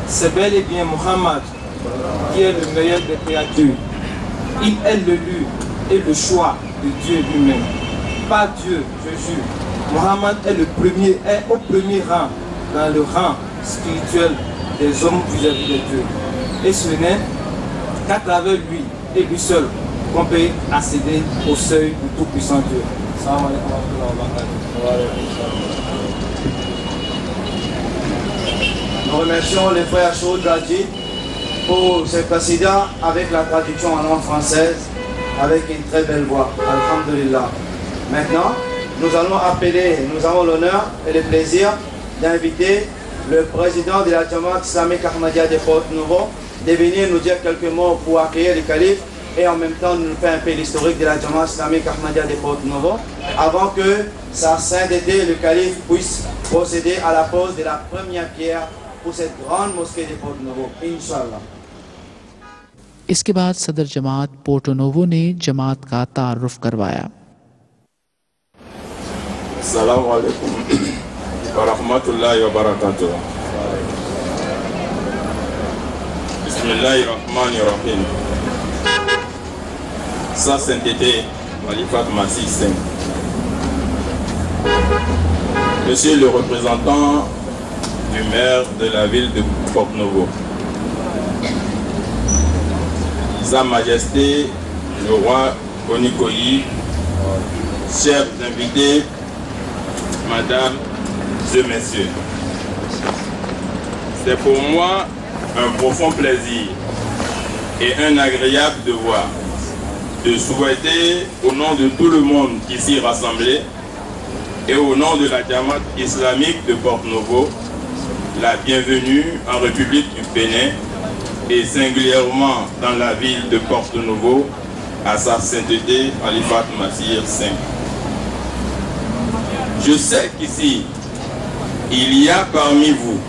c'est bel et bien Muhammad qui est le meilleur des créatures. Il est l'élu et le choix de Dieu lui-même. Pas Dieu, je jure. Muhammad est au premier rang dans le rang spirituel des hommes vis-à-vis de Dieu. Et ce n'est qu'à travers lui et lui seul qu'on peut accéder au seuil du tout-puissant Dieu. Nous remercions les frères Chaud Gadji pour ce président avec la traduction en langue française avec une très belle voix. Alhamdulillah. Maintenant, nous avons l'honneur et le plaisir d'inviter le président de la Jamaat islamique Ahmadiyya de Porto-Novo de venir nous dire quelques mots pour accueillir le calife et en même temps nous faire un peu l'historique de la Jamaat islamique Ahmadiyya de Porto-Novo avant que sa sainteté, le calife, puisse procéder à la pose de la première pierre pour cette grande mosquée de Porto-Novo, Inch'Allah. इसके बाद सदर जमात Porto novo ने जमात का तारुफ करवाया। Assalamu alaikum wa rahmatullahi wa barakatuh. Bismillahirrahmanirrahim. Sa sainteté, Khalifat Masih 5. Monsieur le représentant du maire de la ville de Porto-Novo, Sa Majesté le roi Konikoyi, chers invités, Madame et Messieurs, c'est pour moi un profond plaisir et un agréable devoir de souhaiter au nom de tout le monde ici rassemblé et au nom de la Jamaat islamique de Porto-Novo la bienvenue en République du Bénin et singulièrement dans la ville de Porto-Novo à sa sainteté Khalifat Masih 5. Je sais qu'ici, il y a parmi vous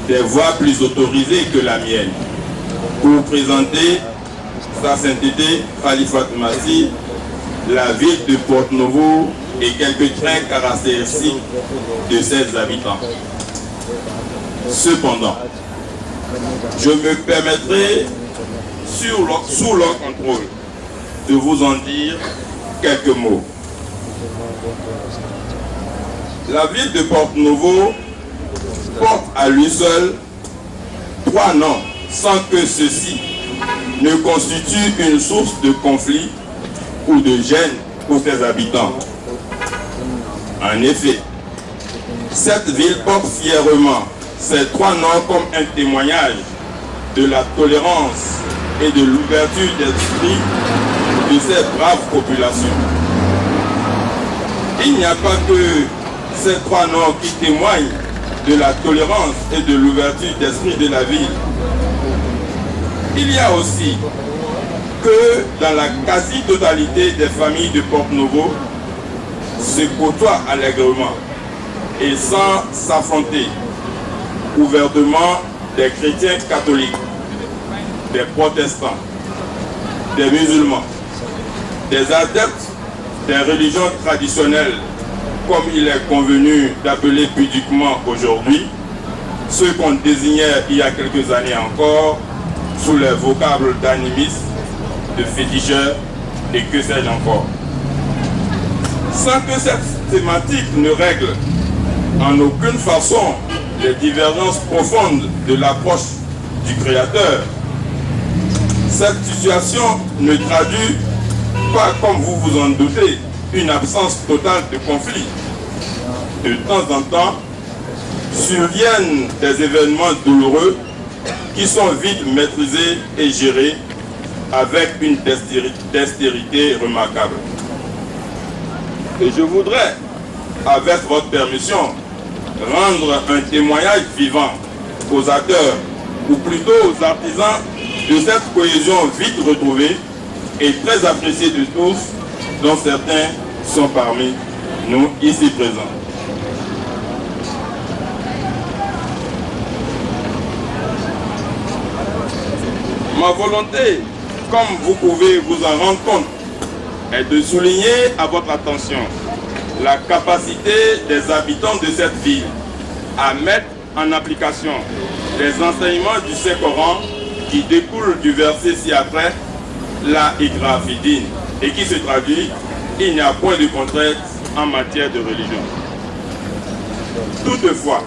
des voix plus autorisées que la mienne pour présenter sa sainteté Khalifat Masih, la ville de Porto-Novo et quelques traits caractéristiques de ses habitants. Cependant, je me permettrai, sous leur contrôle, de vous en dire quelques mots. La ville de Porto-Novo porte à lui seul 3 noms sans que ceci ne constitue une source de conflit ou de gêne pour ses habitants. En effet, cette ville porte fièrement ces 3 noms comme un témoignage de la tolérance et de l'ouverture d'esprit de ces braves populations. Il n'y a pas que ces 3 noms qui témoignent de la tolérance et de l'ouverture d'esprit de la ville. Il y a aussi que dans la quasi-totalité des familles de Porto-Novo se côtoient allègrement et sans s'affronter ouvertement des chrétiens catholiques, des protestants, des musulmans, des adeptes des religions traditionnelles, comme il est convenu d'appeler pudiquement aujourd'hui, ceux qu'on désignait il y a quelques années encore sous les vocables d'animistes, de féticheurs et que sais-je encore. Sans que cette thématique ne règle en aucune façon les divergences profondes de l'approche du Créateur, cette situation ne traduit pas, comme vous vous en doutez, une absence totale de conflit. De temps en temps, surviennent des événements douloureux qui sont vite maîtrisés et gérés avec une dextérité remarquable. Et je voudrais, avec votre permission, rendre un témoignage vivant aux acteurs, ou plutôt aux artisans de cette cohésion vite retrouvée et très appréciée de tous, dont certains sont parmi nous ici présents. Ma volonté, comme vous pouvez vous en rendre compte, est de souligner à votre attention la capacité des habitants de cette ville à mettre en application les enseignements du Saint-Coran qui découlent du verset ci-après, la Iqra fi din, et qui se traduit: il n'y a point de contrainte en matière de religion. Toutefois,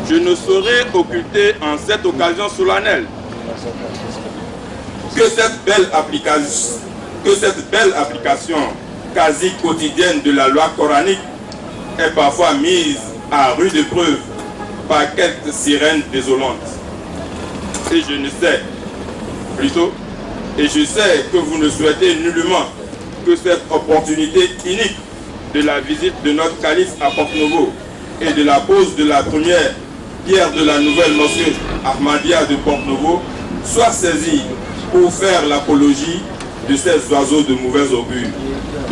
je ne saurais occulter en cette occasion solennelle que cette belle application quasi quotidienne de la loi coranique est parfois mise à rude épreuve par quelques sirènes désolantes. Et je sais que vous ne souhaitez nullement que cette opportunité unique de la visite de notre calife à Porto-Novo et de la pose de la première pierre de la nouvelle mosquée Ahmadiyya de Porto-Novo soit saisie pour faire l'apologie de ces oiseaux de mauvais augure.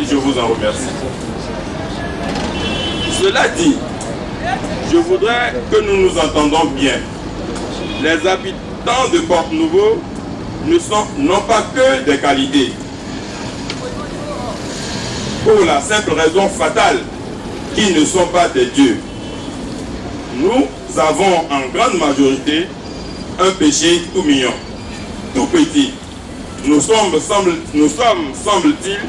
Et je vous en remercie. Cela dit, je voudrais que nous nous entendons bien. Les habitants de Porto-Novo n'ont pas que des qualités. Pour la simple raison fatale qui ne sont pas des dieux. Nous avons en grande majorité un péché tout mignon, tout petit. Nous sommes, semble-t-il,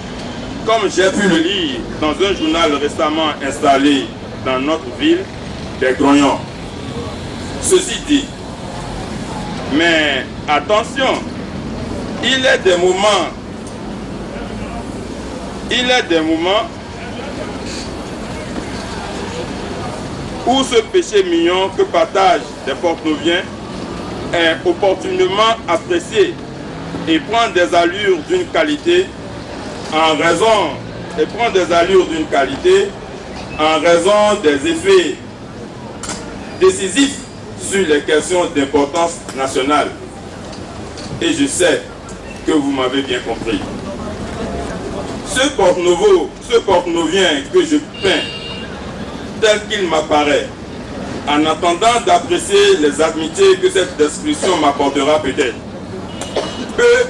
comme j'ai pu le lire dans un journal récemment installé dans notre ville, des grognons. Ceci dit, mais attention, il est des moments où ce péché mignon que partagent des Porte-Noviens est opportunément apprécié et prend des allures d'une qualité en raison des effets décisifs sur les questions d'importance nationale. Et je sais que vous m'avez bien compris. Ce porte-novien que je peins tel qu'il m'apparaît, en attendant d'apprécier les amitiés que cette description m'apportera peut-être, peut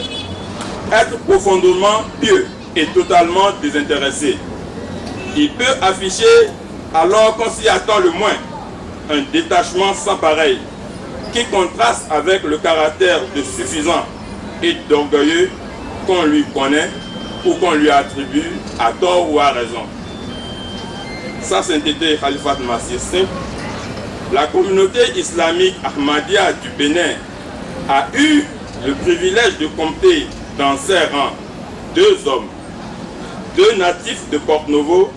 être profondément pieux et totalement désintéressé. Il peut afficher, alors qu'on s'y attend le moins, un détachement sans pareil, qui contraste avec le caractère de suffisant et d'orgueilleux qu'on lui connaît ou qu'on lui attribue à tort ou à raison. Sa sainteté Khalifat Masih V, la communauté islamique Ahmadiyya du Bénin a eu le privilège de compter dans ses rangs deux hommes, deux natifs de Porte-Novo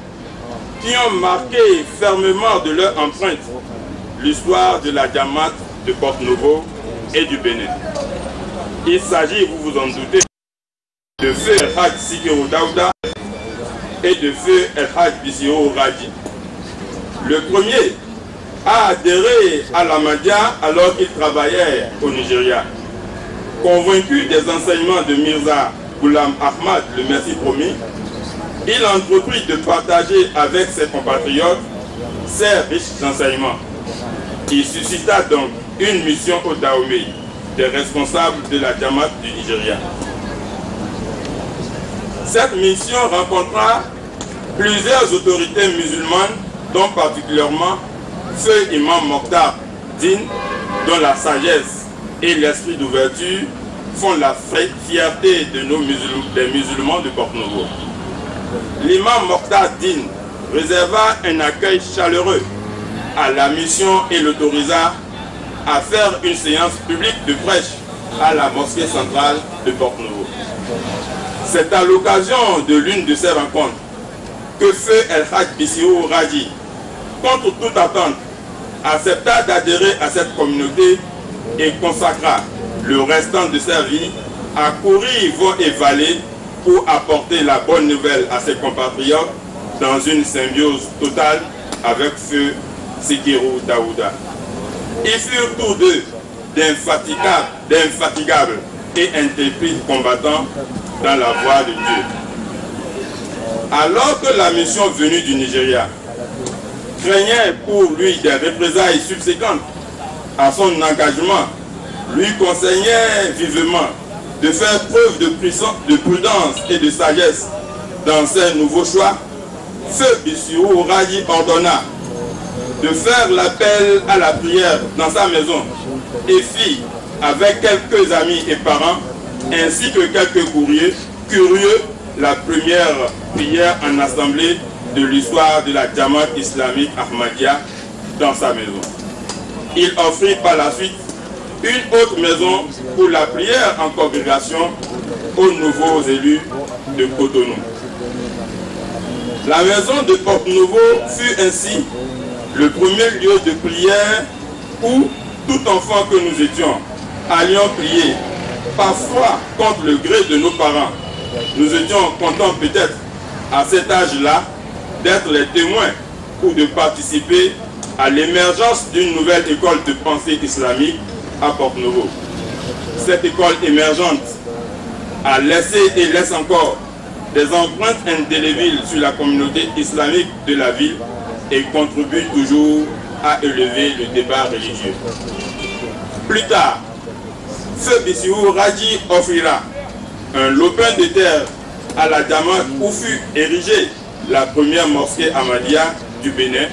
qui ont marqué fermement de leur empreinte l'histoire de la Jamaat de Porte-Novo et du Bénin. Il s'agit, vous vous en doutez, de feu El Hadj Sikirou Daouda et de feu El Hadj Bissirou Raji. Le premier a adhéré à l'Ahmadiyya alors qu'il travaillait au Nigeria. Convaincu des enseignements de Mirza Ghulam Ahmad, le Messie promis, il entreprit de partager avec ses compatriotes ses riches enseignements. Il suscita donc une mission au Dahomey, des responsables de la Jamaat du Nigeria. Cette mission rencontra plusieurs autorités musulmanes, dont particulièrement Feu Imam Mokhtar Din, dont la sagesse et l'esprit d'ouverture font la fierté de des musulmans de Porte-Novo. L'imam Mokhtar Din réserva un accueil chaleureux à la mission et l'autorisa à faire une séance publique de prêche à la mosquée centrale de Porte-Novo. C'est à l'occasion de l'une de ces rencontres que Feu El Hadj Bissirou Raji, contre toute attente, accepta d'adhérer à cette communauté et consacra le restant de sa vie à courir vents et vallées pour apporter la bonne nouvelle à ses compatriotes dans une symbiose totale avec Feu Sikirou Daouda. Ils furent tous deux d'infatigables et intrépides combattants dans la voie de Dieu. Alors que la mission venue du Nigeria craignait pour lui des représailles subséquentes à son engagement, lui conseillait vivement de faire preuve de prudence et de sagesse dans ses nouveaux choix. Feu Bissirou Raji ordonna de faire l'appel à la prière dans sa maison et fit, avec quelques amis et parents, ainsi que quelques curieux, la première prière en assemblée de l'histoire de la Jamaat islamique Ahmadiyya dans sa maison. Il offrit par la suite une autre maison pour la prière en congrégation aux nouveaux élus de Cotonou. La maison de Porte-Novo fut ainsi le premier lieu de prière où tout enfant que nous étions allions prier, parfois contre le gré de nos parents. Nous étions contents peut-être à cet âge-là d'être les témoins ou de participer à l'émergence d'une nouvelle école de pensée islamique à Porte-Novo. Cette école émergente a laissé et laisse encore des empreintes indélébiles sur la communauté islamique de la ville et contribue toujours à élever le débat religieux. Plus tard, Feu Bissirou Raji offrira un lopin de terre à la Jamaat où fut érigée la première mosquée Ahmadiyya du Bénin,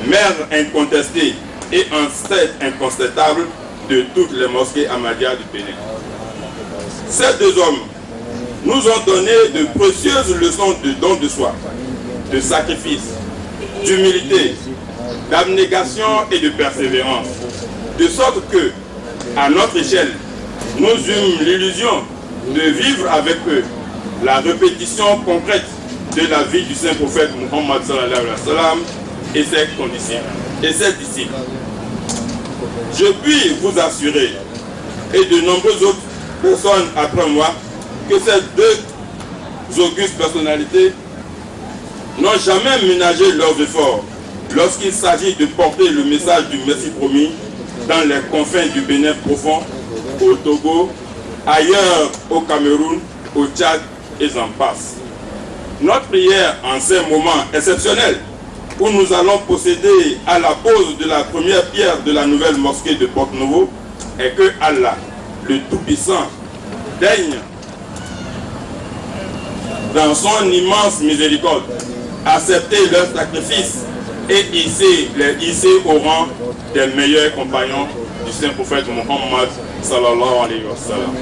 mère incontestée et ancêtre incontestable de toutes les mosquées ahmadiyya du Bénin. Ces deux hommes nous ont donné de précieuses leçons de don de soi, de sacrifice, d'humilité, d'abnégation et de persévérance, de sorte que, à notre échelle, nous eûmes l'illusion de vivre avec eux la répétition concrète de la vie du saint prophète Muhammad sallallahu alayhi wa sallam et ses condisciples et ses disciples. Je puis vous assurer, et de nombreuses autres personnes après moi, que ces deux augustes personnalités n'ont jamais ménagé leurs efforts lorsqu'il s'agit de porter le message du Messie promis dans les confins du Bénin profond, au Togo, ailleurs au Cameroun, au Tchad et j'en passe. Notre prière en ces moments exceptionnels où nous allons procéder à la pose de la première pierre de la nouvelle mosquée de Porte-Nouveau est que Allah, le Tout-Puissant, daigne dans son immense miséricorde accepter leur sacrifice et les hisser au rang des meilleurs compagnons du saint prophète Muhammad sallallahu alayhi wa sallam.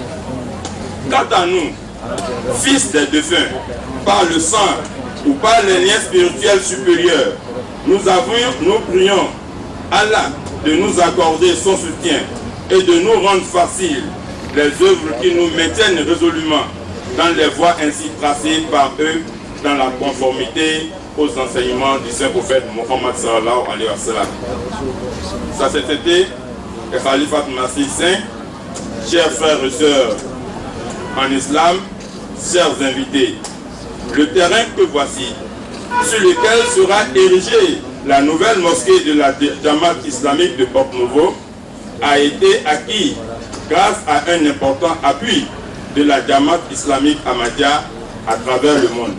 Quant à nous, fils des défunts, par le sang ou par les liens spirituels supérieurs, nous prions Allah de nous accorder son soutien et de nous rendre faciles les œuvres qui nous maintiennent résolument dans les voies ainsi tracées par eux dans la conformité aux enseignements du saint prophète Muhammad sallallahu alayhi wa sallam. Ça c'était le Khalifat Masih Saint, chers frères et sœurs en islam, chers invités. Le terrain que voici, sur lequel sera érigée la nouvelle mosquée de la Jamaat islamique de Porte-Nouveau, a été acquis grâce à un important appui de la Jamaat islamique ahmadiyya à travers le monde.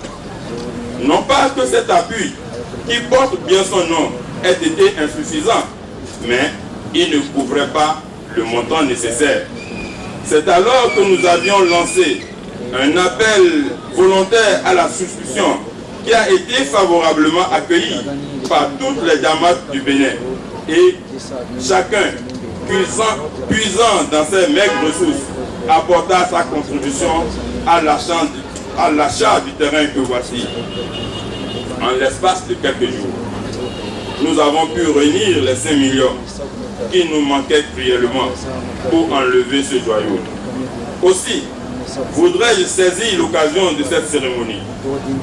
Non pas que cet appui, qui porte bien son nom, ait été insuffisant, mais il ne couvrait pas le montant nécessaire. C'est alors que nous avions lancé un appel volontaire à la souscription qui a été favorablement accueilli par toutes les Jamaat du Bénin. Et chacun, puisant dans ses maigres ressources, apporta sa contribution à l'achat du terrain que voici. En l'espace de quelques jours, nous avons pu réunir les 5 millions qui nous manquaient cruellement pour enlever ce joyau. Aussi, voudrais-je saisir l'occasion de cette cérémonie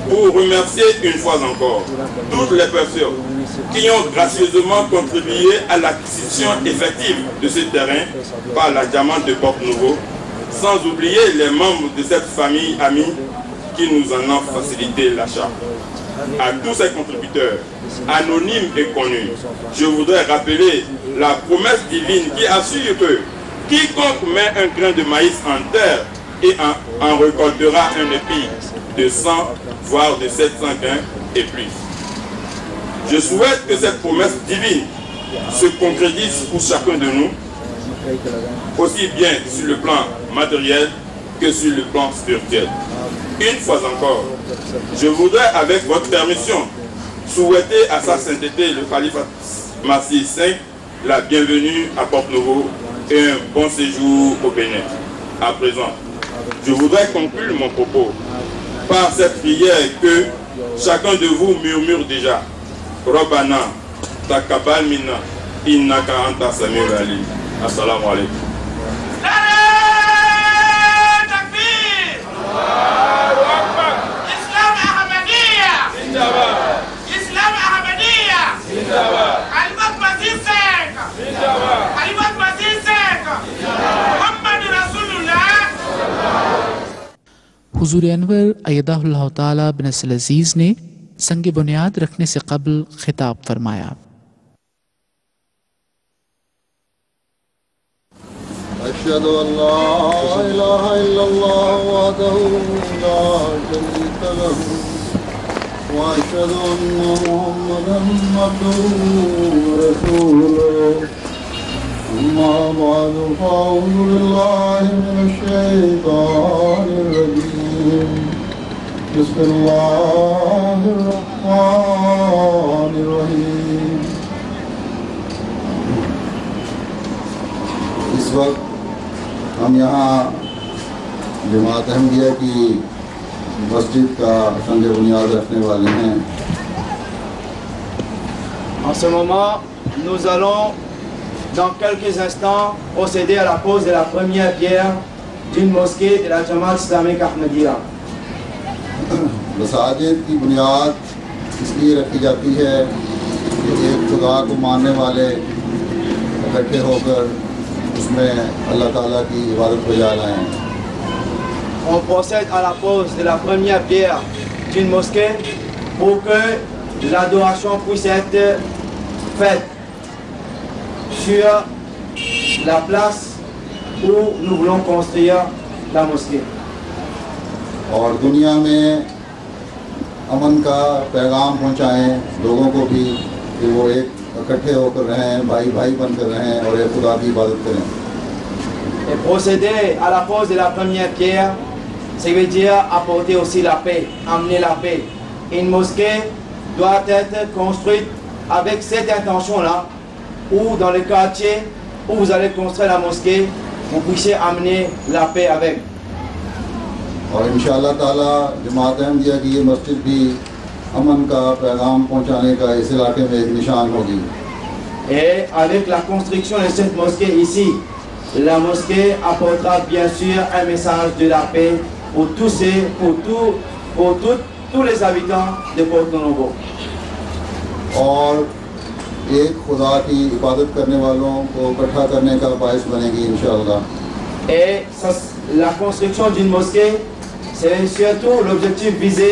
pour remercier une fois encore toutes les personnes qui ont gracieusement contribué à l'acquisition effective de ce terrain par la Jamaat de Porte-Nouveau, sans oublier les membres de cette famille amie qui nous en ont facilité l'achat. À tous ces contributeurs, anonymes et connus, je voudrais rappeler la promesse divine qui assure que quiconque met un grain de maïs en terre et en récoltera un épi de 100, voire de 700 grains et plus. Je souhaite que cette promesse divine se concrétise pour chacun de nous, aussi bien sur le plan matériel que sur le plan spirituel. Une fois encore, je voudrais, avec votre permission, souhaiter à sa sainteté le Khalifat Masih Saint la bienvenue à Porte-Nouveau et un bon séjour au Bénin. À présent, je voudrais conclure mon propos par cette prière que chacun de vous murmure déjà. Rabbana taqabbal minna innaka anta samiul alim. Assalamu alaikum. हुजूर अनवर अय्यदाहुल्लाह ताला बिनस्ल अजीज़ ने संग बुनियाद रखने से कबल खिताब फरमाया। अशहदु अल्ला इलाहा इल्लल्लाह वहदहु ला शरीका लहु व अशहदु अन्ना मुहम्मदन अब्दुहु व रसूलुहु अम्मा बअदु फ़अऊज़ु बिल्लाहि मिनश शैतानिर रजीम बिस्मिल्लाहिर रहमानिर रहीम। इस वक्त हम यहाँ जमात अहमदिया की मस्जिद का संग बुनियाद रखने वाले हैं। En ce moment, nous allons dans quelques instants procéder à la pose de la première pierre d'une mosquée de la Jamaat islamique Ahmadiyya. मसाजिद की बुनियाद इसलिए रखी जाती है कि एक खुदा को मानने वाले इकट्ठे होकर उसमें अल्लाह ताला की इबादत बजा लाएँ। On procède à la pose de la première pierre d'une mosquée pour que l'adoration puisse être faite sur la place où nous voulons construire la mosquée. और दुनिया में अमन का पैगाम पहुंचाएं लोगों को भी कि वो एक इकट्ठे होकर रहें, भाई भाई बनकर रहें और एक खुदा की इबादत करें। Et procéder à la pose de la première pierre, ça veut dire apporter aussi la paix, amener la paix. Une mosquée doit être construite avec cette intention-là, ou dans le quartier où vous allez construire la mosquée, vous puissiez amener la paix avec. और इंशाअल्लाह ताला जमात अहमदिया की ये मस्जिद भी अमन का पैगाम पहुंचाने का इस इलाके में एक निशान होगी। Et avec la construction de cette mosquée ici, la mosquée apportera bien sûr un message de la paix pour tous les habitants de Porto Novo. और एक खुदा की इबादत करने वालों को इकट्ठा करने का बायस बनेगी इंशाअल्लाह। Et la construction d'une mosquée, c'est surtout l'objectif visé,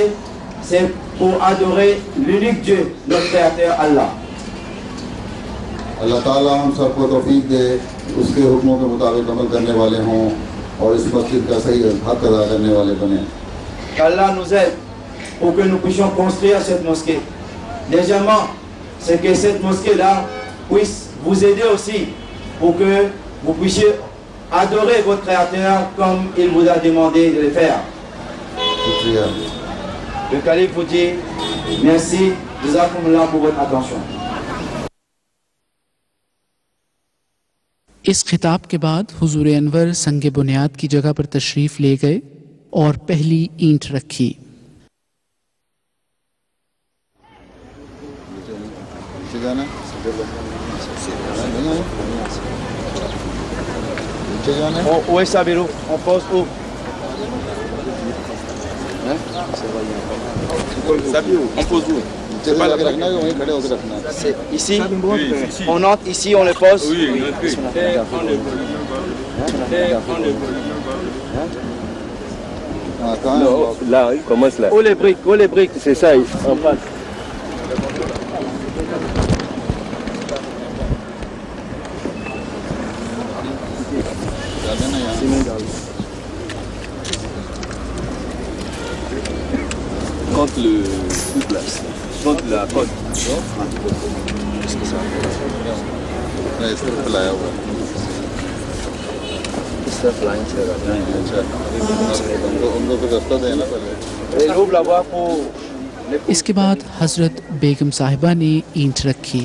c'est pour adorer l'unique Dieu, notre Créateur Allah. अल्लाह ताला हम सबको तौफीक दे, उसके हुक्मों के मुताबिक अमल करने वाले हों और इस मस्जिद का सही हक अदा करने वाले बने। Allah nous aide pour que nous puissions construire cette mosquée. Deuxièmement, c'est que cette mosquée-là puisse vous aider aussi pour que vous puissiez adorer votre Créateur comme il vous a demandé de le faire. Le calife vous dit merci, Jazakumullah pour votre attention. इस खिताब के बाद हुजूर अनवर संग बुनियाद की जगह पर तशरीफ़ ले गए और पहली ईंट रखी। Où est Sabirou? On pose où? Sabirou, on pose où? C'est pas rखना है, वहीं खड़े होकर रखना है। C'est ici? Oui, ici. On entre ici, on le pose? Oui, oui. Non, là, il commence là. Où les briques? C'est ça, en face. Contre le couple là, contre la côte. Qu'est-ce que ça? नहीं सिर्फ फैलाया हुआ इस तरफ लाइन से रखना है। अच्छा उनको फिर रास्ता देना पहले। Et ouvre la voie pour... इसके बाद हजरत बेगम साहिबा ने ईंट रखी।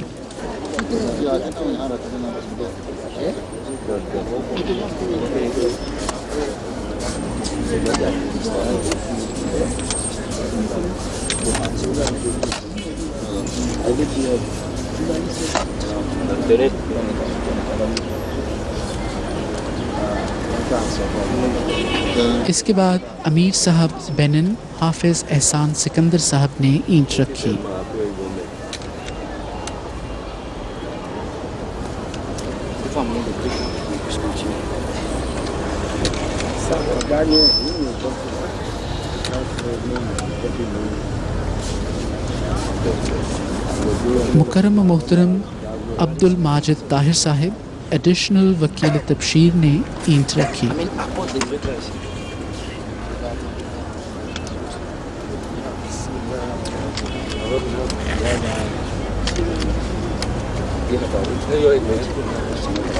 इसके बाद अमीर साहब बेनन हाफिज एहसान सिकंदर साहब ने ईंट रखी। मुकर्रम मोहतरम अब्दुल माजिद ताहिर साहिब एडिशनल वकील तबशीर ने ईंट रखी।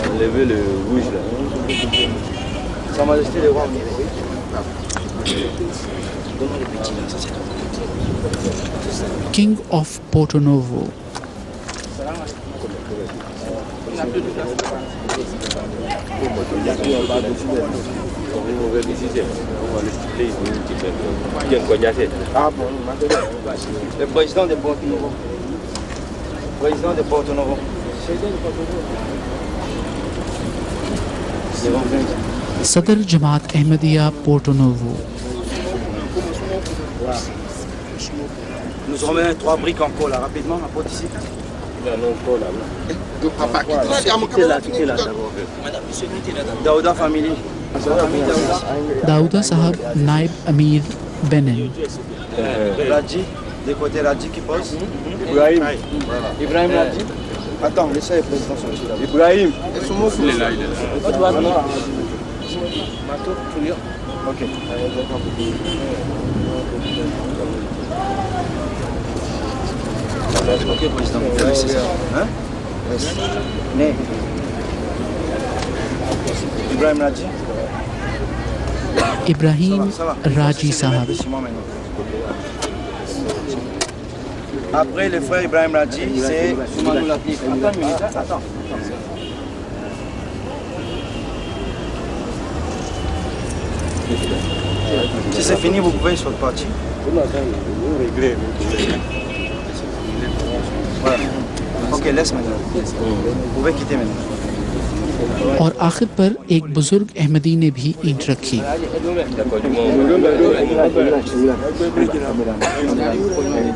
Enlevez le rouge là. Sa Majesté le roi. King of Porto Novo. Le président de Porto Novo. Président de Porto Novo. Sadr Jamaat Ahmadiyya Porto Novo. Nous remettons 3 briques en colle, rapidement, apporte ici. Daouda family. Daouda Sahab Naib Amir Benin. Radji, des côtés Radji qui pose. Ibrahim. Ibrahim Radji. Attends, laissez le président sur le Ibrahim. Il est là, il est là. Ok. Ok, président. Hein? Né. Ibrahim Radji. Ibrahim Raji Sahab. Après le frère Ibrahim Radji, c'est Soumanou Latif. Attends une minute, attends. Si c'est fini, vous pouvez sur le parti. Voilà. Ok, laisse maintenant. Vous pouvez quitter maintenant. और आखिर पर एक बुजुर्ग अहमदी ने भी ईंट रखी।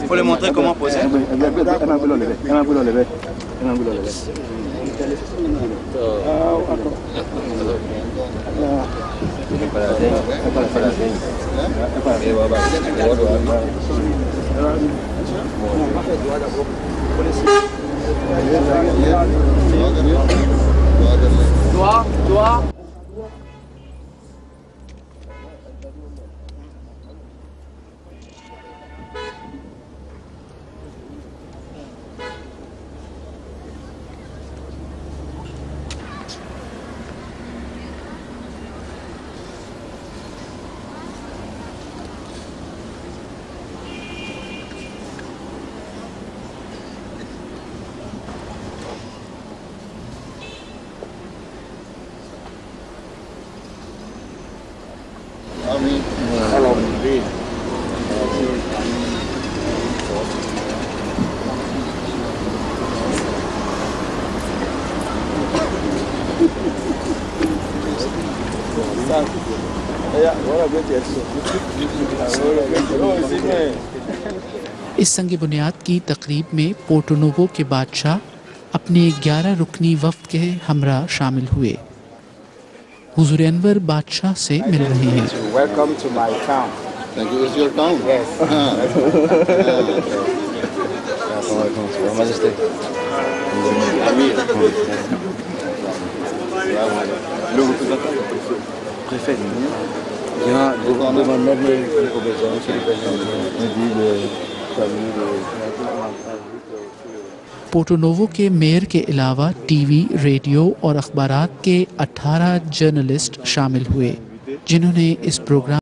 Il faut leur montrer comment poser. Doa. इस संग बुनियाद की तकरीब में पोर्टो नोवो के बादशाह अपने 11 रुकनी वफ्द के हमरा शामिल हुए। हुजूर अनवर बादशाह से मिल रहे हैं। Welcome to my town. Thank you. It's your town? Yes. Le représentant préfet. यहाँ गवर्नर में पोर्टो नोवो के मेयर के अलावा टीवी, रेडियो और अखबारात के 18 जर्नलिस्ट शामिल हुए, जिन्होंने इस प्रोग्राम